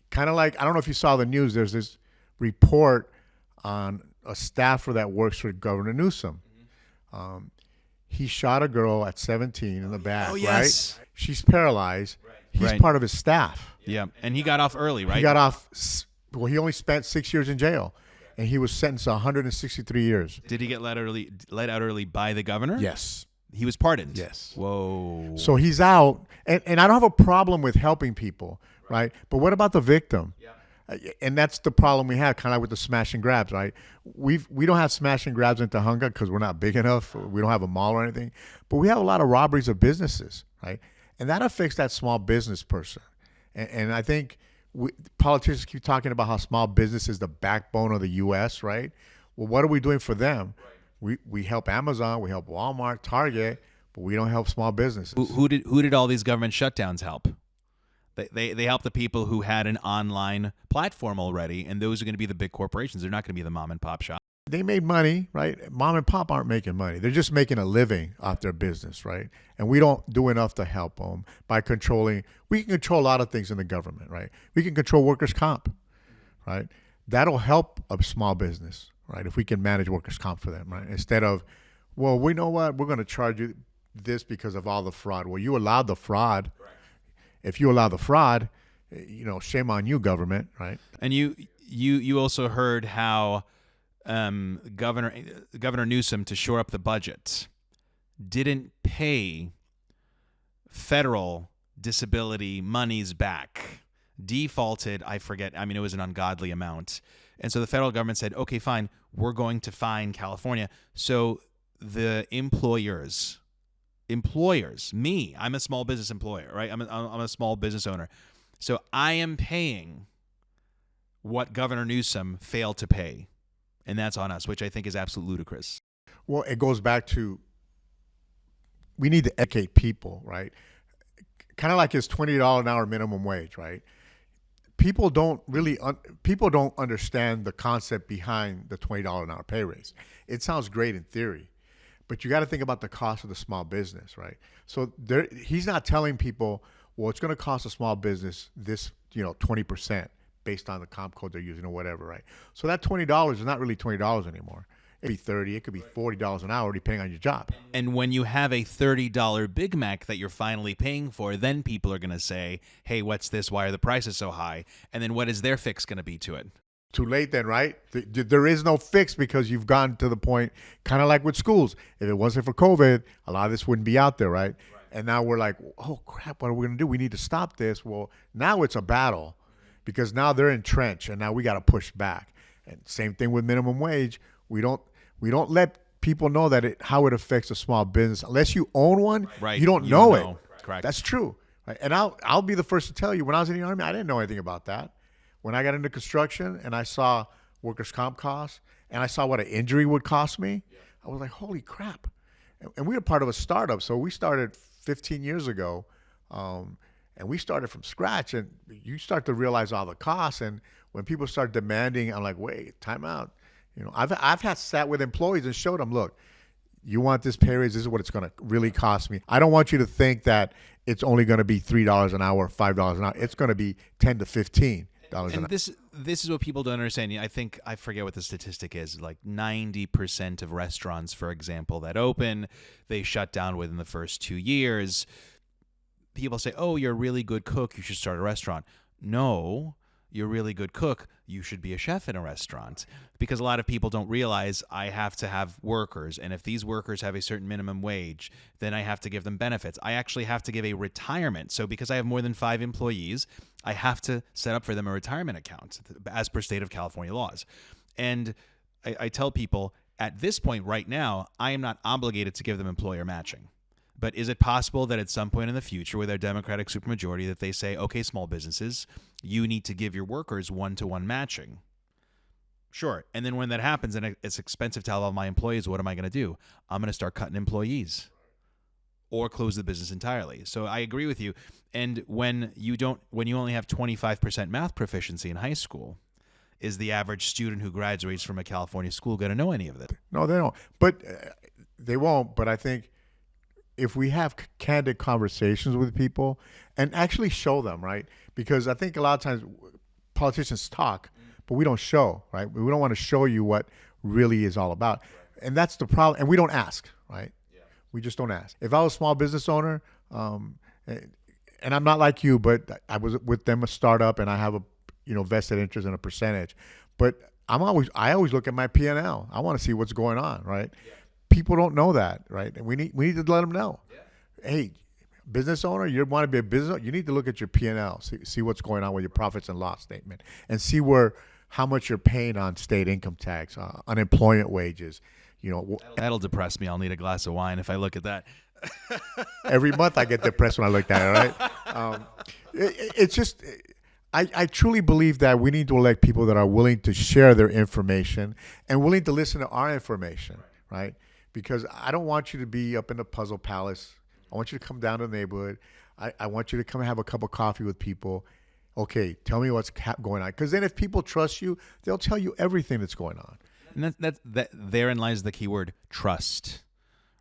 Kind of like, I don't know if you saw the news. There's this report on a staffer that works for Governor Newsom. He shot a girl at 17 in the back, yes. Right? She's paralyzed. Right. He's part of his staff. Yeah, and he got off early, right? He got off. Well, he only spent 6 years in jail, and he was sentenced to 163 years. Did he get let out early by the governor? Yes. He was pardoned? Yes. Whoa. So he's out, and I don't have a problem with helping people, right? But what about the victim? Yeah. And that's the problem we have, kind of with the smash and grabs, right? We don't have smash and grabs in Tahunga because we're not big enough. We don't have a mall or anything. But we have a lot of robberies of businesses, right? And that affects that small business person. And I think politicians keep talking about how small business is the backbone of the U.S., right? Well, what are we doing for them? Right. We help Amazon, we help Walmart, Target, but we don't help small businesses. Who did all these government shutdowns help? They help the people who had an online platform already, and those are going to be the big corporations. They're not going to be the mom and pop shop. They made money, right? Mom and pop aren't making money. They're just making a living off their business, right? And we don't do enough to help them by controlling. We can control a lot of things in the government, right? We can control workers' comp, right? That'll help a small business, right? If we can manage workers' comp for them, right? Instead of, well, we know what? We're going to charge you this because of all the fraud. Well, you allowed the fraud. Right. If you allow the fraud, shame on you, government, right? And you also heard how Governor Newsom, to shore up the budget, didn't pay federal disability monies back, defaulted. I forget. I mean, it was an ungodly amount, and so the federal government said, "Okay, fine, we're going to fine California." So the employers, me, I'm a small business employer, right? I'm a small business owner. So I am paying what Governor Newsom failed to pay. And that's on us, which I think is absolutely ludicrous. Well, it goes back to, we need to educate people, right? Kind of like his $20 an hour minimum wage, right? people don't really people don't understand the concept behind the $20 an hour pay raise. It sounds great in theory, but you got to think about the cost of the small business, right? So he's not telling people, well, it's going to cost a small business this, 20% based on the comp code they're using or whatever, right? So that $20 is not really $20 anymore. It could be 30, it could be $40 an hour depending on your job. And when you have a $30 Big Mac that you're finally paying for, then people are going to say, hey, what's this? Why are the prices so high? And then what is their fix going to be to it? Too late then, right? There is no fix because you've gotten to the point, kind of like with schools. If it wasn't for COVID, a lot of this wouldn't be out there, right? And now we're like, oh, crap, what are we going to do? We need to stop this. Well, now it's a battle because now they're entrenched and now we got to push back. And same thing with minimum wage. We don't let people know that how it affects a small business unless you own one. Right. You don't know it. Correct. That's true. Right? And I'll be the first to tell you. When I was in the Army, I didn't know anything about that. When I got into construction and I saw workers' comp costs and I saw what an injury would cost me, I was like, holy crap! And we were part of a startup, so we started 15 years ago, and we started from scratch. And you start to realize all the costs. And when people start demanding, I'm like, wait, time out. I've had sat with employees and showed them, look, you want this pay raise, this is what it's going to really cost me. I don't want you to think that it's only going to be $3 an hour, $5 an hour. It's going to be $10 to $15 an hour. And this is what people don't understand. I forget what the statistic is. Like 90% of restaurants, for example, that open, they shut down within the first 2 years. People say, oh, you're a really good cook, you should start a restaurant. No, you're a really good cook, you should be a chef in a restaurant. Because a lot of people don't realize I have to have workers, and if these workers have a certain minimum wage, then I have to give them benefits. I actually have to give a retirement. So because I have more than 5 employees, I have to set up for them a retirement account as per state of California laws. And I tell people at this point right now, I am not obligated to give them employer matching. But is it possible that at some point in the future with our Democratic supermajority that they say, okay, small businesses, you need to give your workers one-to-one matching? Sure. And then when that happens and it's expensive to have all my employees, what am I going to do? I'm going to start cutting employees or close the business entirely. So I agree with you. And when you only have 25% math proficiency in high school, is the average student who graduates from a California school going to know any of that? No, they don't. But they won't. But I think if we have candid conversations with people and actually show them, right? Because I think a lot of times politicians talk, but we don't show, right? We don't want to show you what really is all about. Right. And that's the problem. And we don't ask, right? Yeah. We just don't ask. If I was a small business owner, and I'm not like you, but I was with them a startup and I have a vested interest in a percentage. But I always look at my P&L. I want to see what's going on, right? Yeah. People don't know that, right? And we need to let them know. Yeah. Hey, business owner, you want to be a business owner, you need to look at your P&L, see what's going on with your profits and loss statement, and see how much you're paying on state income tax, unemployment wages. That'll depress me. I'll need a glass of wine if I look at that. Every month I get depressed when I look at it, right? It's just, I truly believe that we need to elect people that are willing to share their information and willing to listen to our information, right? Because I don't want you to be up in the puzzle palace. I want you to come down to the neighborhood. I want you to come and have a cup of coffee with people. Okay, tell me what's going on. Because then if people trust you, they'll tell you everything that's going on. And therein lies the key word, trust,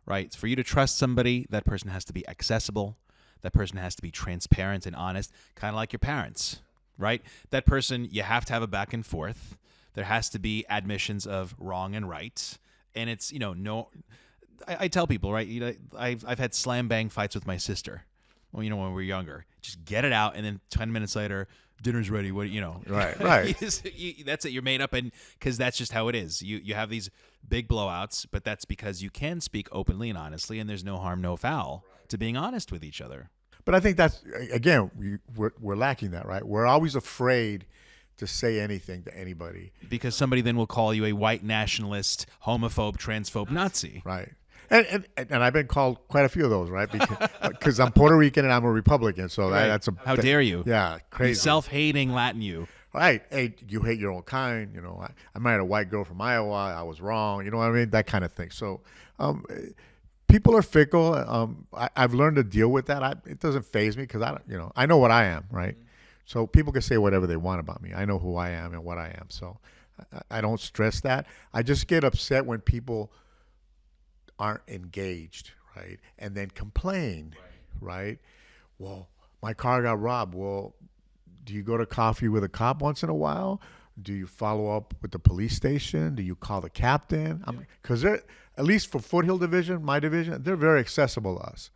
right? For you to trust somebody, that person has to be accessible. That person has to be transparent and honest, kind of like your parents, right? That person, you have to have a back and forth. There has to be admissions of wrong and right. And it's, no, I tell people, right? I've had slam bang fights with my sister. Well, when we were younger, just get it out, and then 10 minutes later, dinner's ready. Right. That's it. You're made up, and because that's just how it is. You have these big blowouts, but that's because you can speak openly and honestly, and there's no harm, no foul to being honest with each other. But I think that's again, we're lacking that, right? We're always afraid to say anything to anybody because somebody then will call you a white nationalist, homophobe, transphobe, Nazi. Right. And I've been called quite a few of those, right? Because I'm Puerto Rican and I'm a Republican, so right. That's a how dare you? Yeah, crazy. You self-hating Latin, you. Right. Hey, you hate your own kind. I married a white girl from Iowa. I was wrong. You know what I mean? That kind of thing. So, people are fickle. I've learned to deal with that. It doesn't faze me because I know what I am, right? So people can say whatever they want about me. I know who I am and what I am. So I don't stress that. I just get upset when people aren't engaged, right? And then complain, right? Well, my car got robbed. Well, do you go to coffee with a cop once in a while? Do you follow up with the police station? Do you call the captain? Because they're, at least for Foothill Division, my division, they're very accessible to us.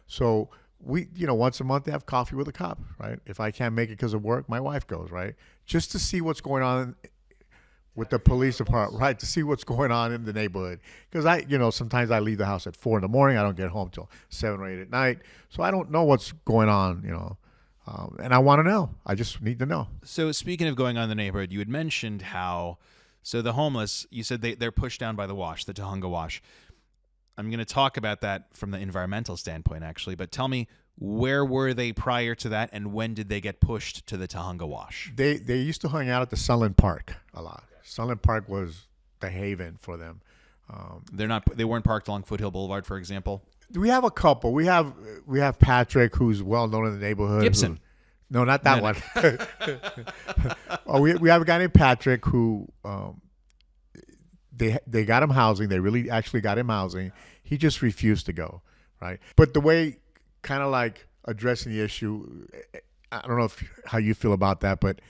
So we, once a month they have coffee with a cop, right? If I can't make it because of work, my wife goes, right? Just to see what's going on with the police department, right? To see what's going on in the neighborhood. Because sometimes I leave the house at 4 a.m. I don't get home till 7 or 8 at night. So I don't know what's going on, and I want to know. I just need to know. So speaking of going on in the neighborhood, you had mentioned how, so the homeless, you said they're pushed down by the wash, the Tahunga Wash. I'm going to talk about that from the environmental standpoint, actually. But tell me, where were they prior to that, and when did they get pushed to the Tahunga Wash? They used to hang out at the Sunland Park a lot. Sunland Park was the haven for them. They weren't parked along Foothill Boulevard, for example. We have a couple. We have Patrick, who's well known in the neighborhood. Gibson. No, not that one. Oh, we have a guy named Patrick who they got him housing. They really actually got him housing. He just refused to go, right? But the way, kind of like addressing the issue, I don't know how you feel about that, but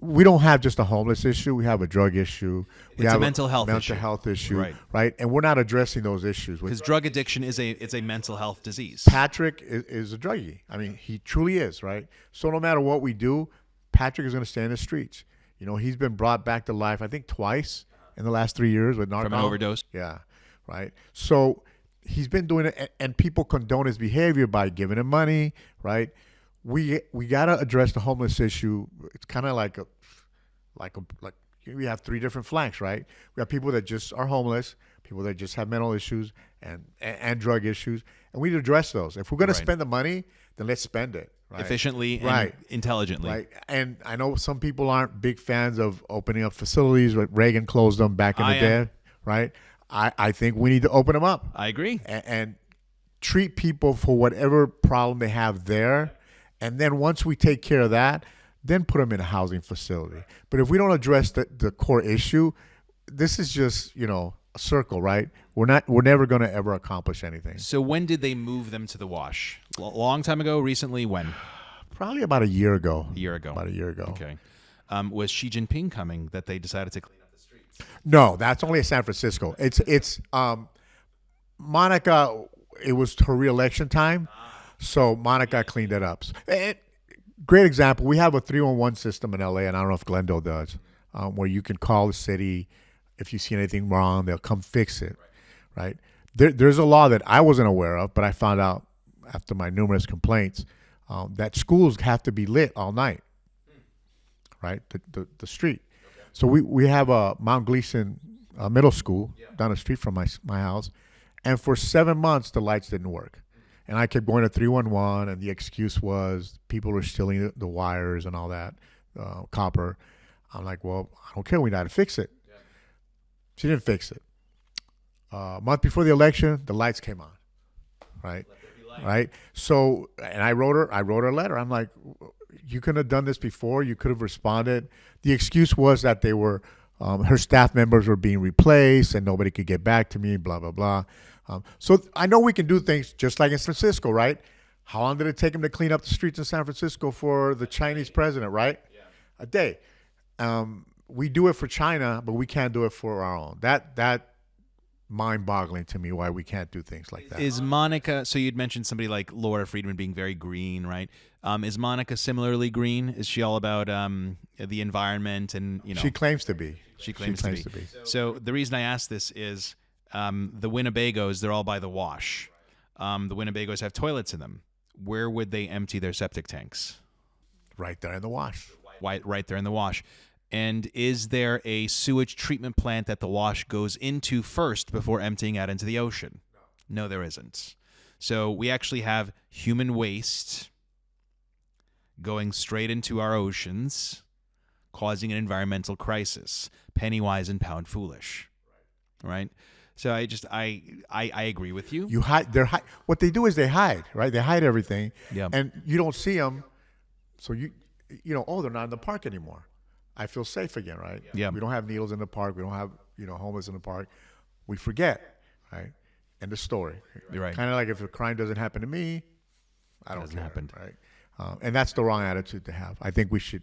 we don't have just a homeless issue. We have a drug issue. It's a mental health issue, right? And we're not addressing those issues. Because drug addiction is a mental health disease. Patrick is a druggie. I mean, he truly is, right? So no matter what we do, Patrick is going to stay in the streets. He's been brought back to life, I think, twice in the last 3 years with narcotics. From an overdose? Yeah, right? So he's been doing it, and people condone his behavior by giving him money, right? We got to address the homeless issue. It's kind of like we have 3 different flanks, right? We have people that just are homeless, people that just have mental issues and drug issues, and we need to address those. If we're going to spend the money, then let's spend it. Right? Efficiently and intelligently. Right. And I know some people aren't big fans of opening up facilities. Reagan closed them back in the day, right? I think we need to open them up. I agree. And treat people for whatever problem they have there. And then once we take care of that, then put them in a housing facility. But if we don't address the core issue, this is just, a circle, right? We're never going to ever accomplish anything. So when did they move them to the wash? A long time ago? Recently? When? Probably about a year ago. About a year ago. Okay. Was Xi Jinping coming that they decided to clean up the streets? No, that's only in San Francisco. It's Monica, it was her re-election time. So Monica cleaned it up. Great example. We have a 311 system in LA, and I don't know if Glendale does, where you can call the city. If you see anything wrong, they'll come fix it, right? There's a law that I wasn't aware of, but I found out after my numerous complaints that schools have to be lit all night, right? The street. So we have a Mount Gleason middle school down the street from my house, and for 7 months the lights didn't work. And I kept going to 311, and the excuse was people were stealing the wires and all that, copper. I'm like, well, I don't care. We got to fix it. Yeah. She didn't fix it. A month before the election, the lights came on, right? Right. So, and I wrote her a letter. I'm like, you couldn't have done this before. You could have responded. The excuse was that they were, her staff members were being replaced, and nobody could get back to me. Blah blah blah. So I know we can do things just like in San Francisco, right? How long did it take them to clean up the streets in San Francisco for the Chinese president, right? Yeah. A day. We do it for China, but we can't do it for our own. That mind-boggling to me why we can't do things like that. Is Monica, so you'd mentioned somebody like Laura Friedman being very green, right? Is Monica similarly green? Is she all about the environment and, She claims to be. She claims to be. So the reason I ask this is the Winnebagos, they're all by the wash. The Winnebagos have toilets in them. Where would they empty their septic tanks? Right there in the wash. Right there in the wash. And is there a sewage treatment plant that the wash goes into first before emptying out into the ocean? No, there isn't. So we actually have human waste going straight into our oceans, causing an environmental crisis. Penny wise and pound foolish. Right? So I agree with you. You hide. What they do is they hide, right? They hide everything, and you don't see them. So oh, they're not in the park anymore. I feel safe again, right? Yeah. We don't have needles in the park. We don't have, homeless in the park. We forget, right? End of story. You're right. Kind of like if a crime doesn't happen to me, I don't Doesn't care, happen. right? And that's the wrong attitude to have. I think we should,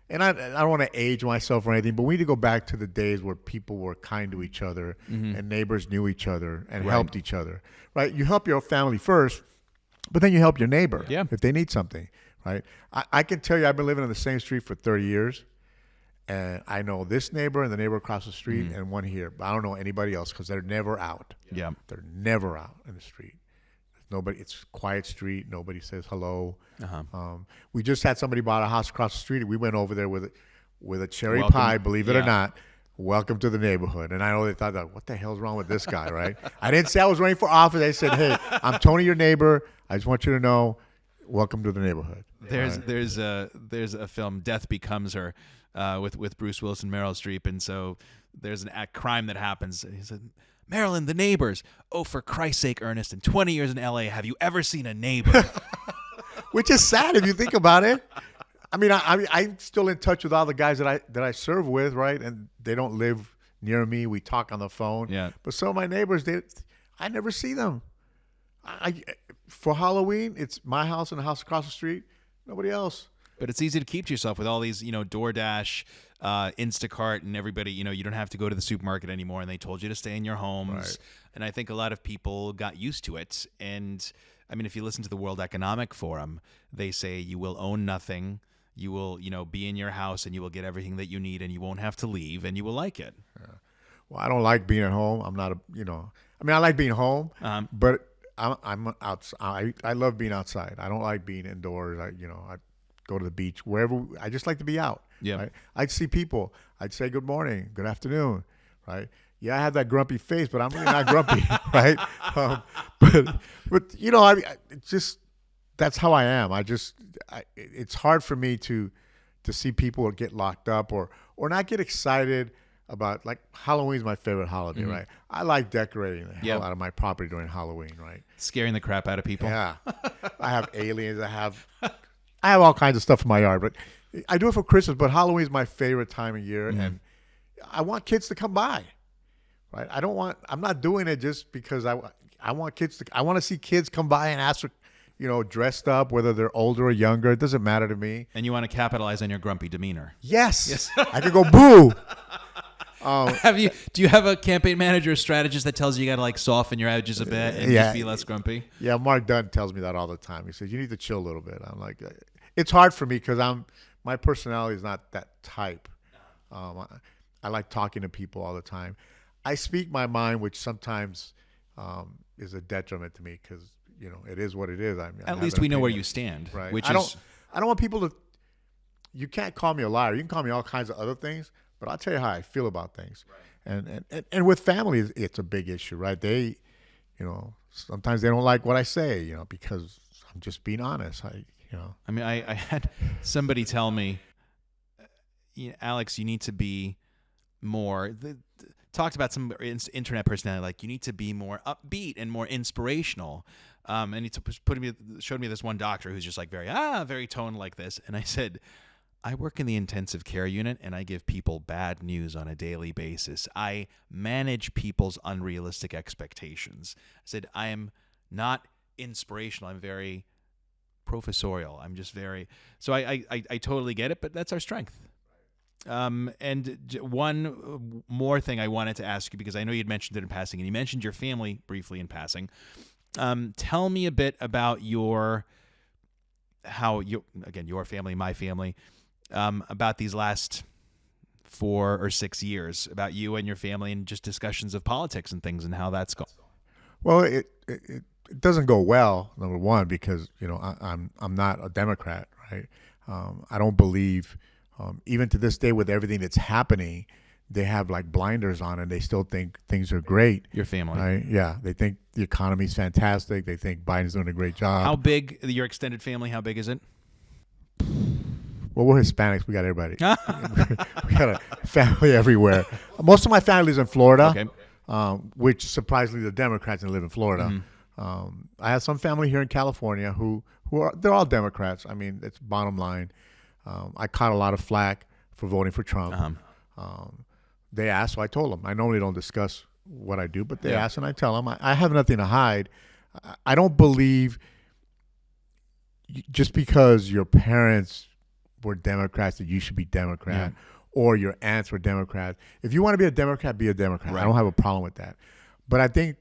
and I don't want to age myself or anything, but we need to go back to the days where people were kind to each other and neighbors knew each other and helped each other, right? You help your family first, but then you help your neighbor if they need something, right? I can tell you I've been living on the same street for 30 years, and I know this neighbor and the neighbor across the street and one here, but I don't know anybody else because they're never out. Yeah. They're never out in the street. Nobody. It's a quiet street. Nobody says hello. We just had somebody bought a house across the street. We went over there with a cherry pie. Believe it or not, welcome to the neighborhood. And I know they thought that, what the hell's wrong with this guy, right? I didn't say I was running for office. I said, hey, I'm Tony, your neighbor. I just want you to know, welcome to the neighborhood. There's a film, Death Becomes Her, with Bruce Willis and Meryl Streep, and so there's a crime that happens. He said, Marilyn, the neighbors. Oh, for Christ's sake, Ernest, in 20 years in L.A., have you ever seen a neighbor? Which is sad if you think about it. I mean, I'm still in touch with all the guys that I serve with, right? And they don't live near me. We talk on the phone. Yeah. But some of my neighbors, I never see them. For Halloween, it's my house and the house across the street. Nobody else. But it's easy to keep to yourself with all these, DoorDash, Instacart, and everybody. You don't have to go to the supermarket anymore, and they told you to stay in your homes. Right. And I think a lot of people got used to it. And I mean, if you listen to the World Economic Forum, they say you will own nothing. You will, be in your house, and you will get everything that you need, and you won't have to leave, and you will like it. Yeah. Well, I don't like being at home. I'm not I like being home, but I'm outside. I love being outside. I don't like being indoors. I go to the beach, wherever. I just like to be out. Yeah. Right? I'd see people. I'd say good morning, good afternoon, right? Yeah, I have that grumpy face, but I'm really not grumpy, right? But it's just that's how I am. It's hard for me to see people get locked up or not get excited about, like, Halloween's my favorite holiday, right? I like decorating the hell out of my property during Halloween, right? Scaring the crap out of people. Yeah. I have aliens. I have all kinds of stuff in my yard, but I do it for Christmas. But Halloween is my favorite time of year, and I want kids to come by, right? I'm not doing it just because I want I want to see kids come by and ask for, dressed up, whether they're older or younger. It doesn't matter to me. And you want to capitalize on your grumpy demeanor. Yes. I could go boo. Do you have a campaign manager or strategist that tells you got to soften your edges a bit and just be less grumpy? Yeah, Mark Dunn tells me that all the time. He says you need to chill a little bit. I'm like, it's hard for me because my personality is not that type. I like talking to people all the time. I speak my mind, which sometimes is a detriment to me because it is what it is. At least we know where you stand, right? Which I don't want people to. You can't call me a liar. You can call me all kinds of other things. But I'll tell you how I feel about things. Right. And with families, it's a big issue, right? They, sometimes they don't like what I say, because I'm just being honest. I mean, I had somebody tell me, Alex, you need to be more, talked about some internet personality, like you need to be more upbeat and more inspirational. And he showed me this one doctor who's just like very tone like this. And I said, I work in the intensive care unit, and I give people bad news on a daily basis. I manage people's unrealistic expectations. I said, I am not inspirational. I'm very professorial. I'm just very... So I totally get it, but that's our strength. And one more thing I wanted to ask you, because I know you'd mentioned it in passing, and you mentioned your family briefly in passing. Tell me a bit about your family, my family, about these last 4 or 6 years, about you and your family, and just discussions of politics and things and how that's gone. Well, it doesn't go well, number one, because I'm not a Democrat, right? I don't believe, even to this day, with everything that's happening, they have like blinders on and they still think things are great. Your family, right? Yeah, they think the economy's fantastic. They think Biden's doing a great job. How big your extended family? How big is it? Well, we're Hispanics. We got everybody. We got a family everywhere. Most of my family is in Florida, okay. Which surprisingly the Democrats live in Florida. I have some family here in California who are, they're all Democrats. I mean, it's bottom line. I caught a lot of flack for voting for Trump. They asked, so I told them. I normally don't discuss what I do, but they asked, and I tell them I have nothing to hide. I don't believe just because your parents were Democrats that you should be Democrat, or your aunts were Democrats. If you want to be a Democrat, be a Democrat. Right. I don't have a problem with that. But I think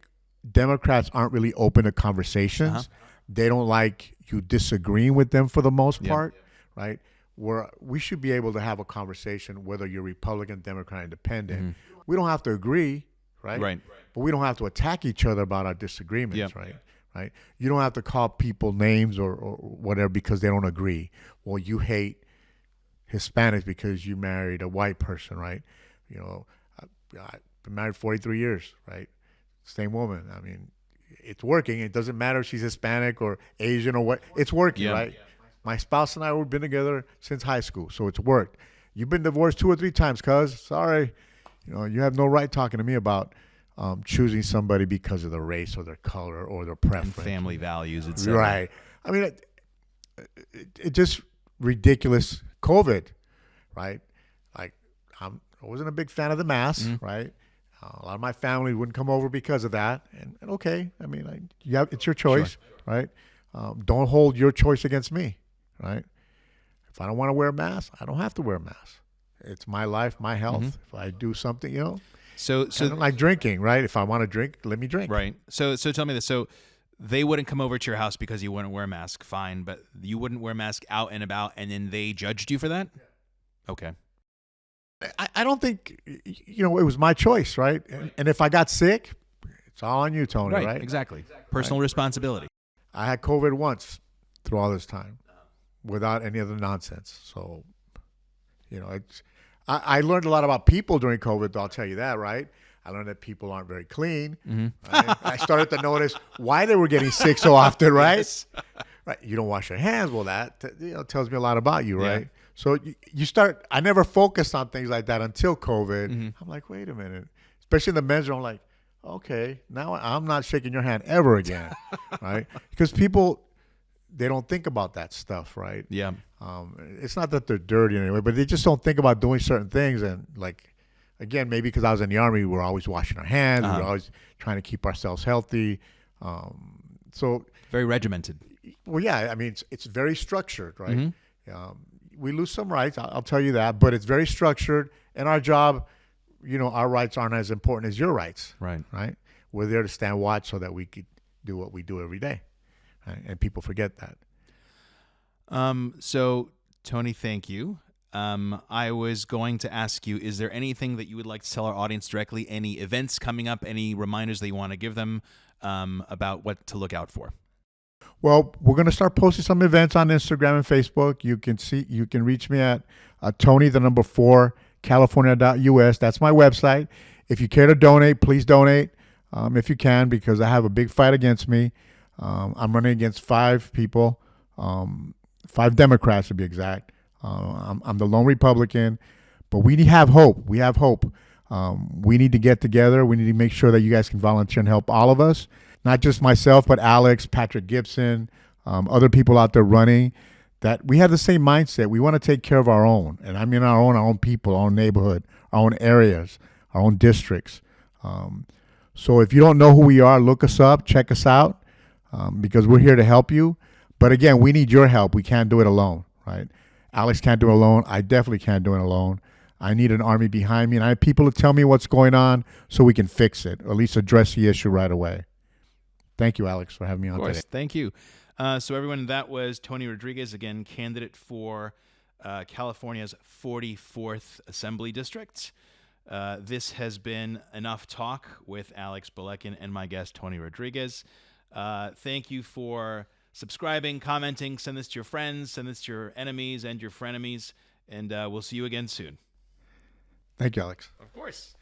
Democrats aren't really open to conversations. They don't like you disagreeing with them for the most part, right? We should be able to have a conversation whether you're Republican, Democrat, Independent. We don't have to agree, right? Right. But we don't have to attack each other about our disagreements, right? Right? You don't have to call people names or whatever because they don't agree. Well, you hate Hispanics because you married a white person, right? You know, I've been married 43 years, right? Same woman. I mean, it's working. It doesn't matter if she's Hispanic or Asian or what. It's working, right? My spouse and I have been together since high school, so it's worked. You've been divorced 2 or 3 times, cuz. Sorry. You know, you have no right talking to me about choosing somebody because of their race or their color or their preference. And family values, etc. Right. I mean, it just ridiculous. COVID, right? Like, I wasn't a big fan of the mask, right? A lot of my family wouldn't come over because of that. And okay, I mean, it's your choice, right? Don't hold your choice against me, right? If I don't want to wear a mask, I don't have to wear a mask. It's my life, my health. If I do something, you know, So like drinking, right? If I want to drink, let me drink. right. So tell me this. So they wouldn't come over to your house because you wouldn't wear a mask. Fine, but you wouldn't wear a mask out and about, and then they judged you for that? Okay. I don't think, you know, it was my choice, right? And if I got sick, it's all on you, Tony, right? Exactly. Personal responsibility. I had COVID once through all this time without any other nonsense. So, you know, I learned a lot about people during COVID, I'll tell you that, right? I learned that people aren't very clean. Right? I started to notice why they were getting sick so often, right? Yes. Right. You don't wash your hands. Well, that tells me a lot about you, right? So you start. I never focused on things like that until COVID. I'm like, wait a minute. Especially in the men's room, I'm like, okay, now I'm not shaking your hand ever again, right? Because people, they don't think about that stuff, right? Yeah. It's not that they're dirty anyway, but they just don't think about doing certain things. And like, again, maybe because I was in the Army, we were always washing our hands. We were always trying to keep ourselves healthy. So Very regimented. well, yeah, I mean, it's very structured, right? We lose some rights, I'll tell you that, but it's very structured. And our job, you know, our rights aren't as important as your rights, Right. right? We're there to stand watch so that we could do what we do every day, right? And people forget that. So Tony, thank you. I was going to ask you, is there anything that you would like to tell our audience directly? Any events coming up? Any reminders that you want to give them about what to look out for? Well, we're going to start posting some events on Instagram and Facebook. You can reach me at Tony, the number 4, California.us. That's my website. If you care to donate, please donate if you can, because I have a big fight against me. I'm running against 5 people, 5 Democrats to be exact. I'm the lone Republican, but we have hope. We have hope. We need to get together. We need to make sure that you guys can volunteer and help all of us. Not just myself, but Alex, Patrick Gibson, other people out there running, that we have the same mindset. We want to take care of our own. And I mean our own people, our own neighborhood, our own areas, our own districts. So if you don't know who we are, look us up, check us out, because we're here to help you. But again, we need your help. We can't do it alone, right? Alex can't do it alone. I definitely can't do it alone. I need an army behind me, and I have people to tell me what's going on so we can fix it, or at least address the issue right away. Thank you, Alex, for having me on today. Thank you. So everyone, that was Tony Rodriguez, again, candidate for California's 44th Assembly District. This has been Enough Talk with Alex Balekian and my guest, Tony Rodriguez. Thank you for subscribing, commenting. Send this to your friends, send this to your enemies and your frenemies, and we'll see you again soon. Thank you, Alex. Of course.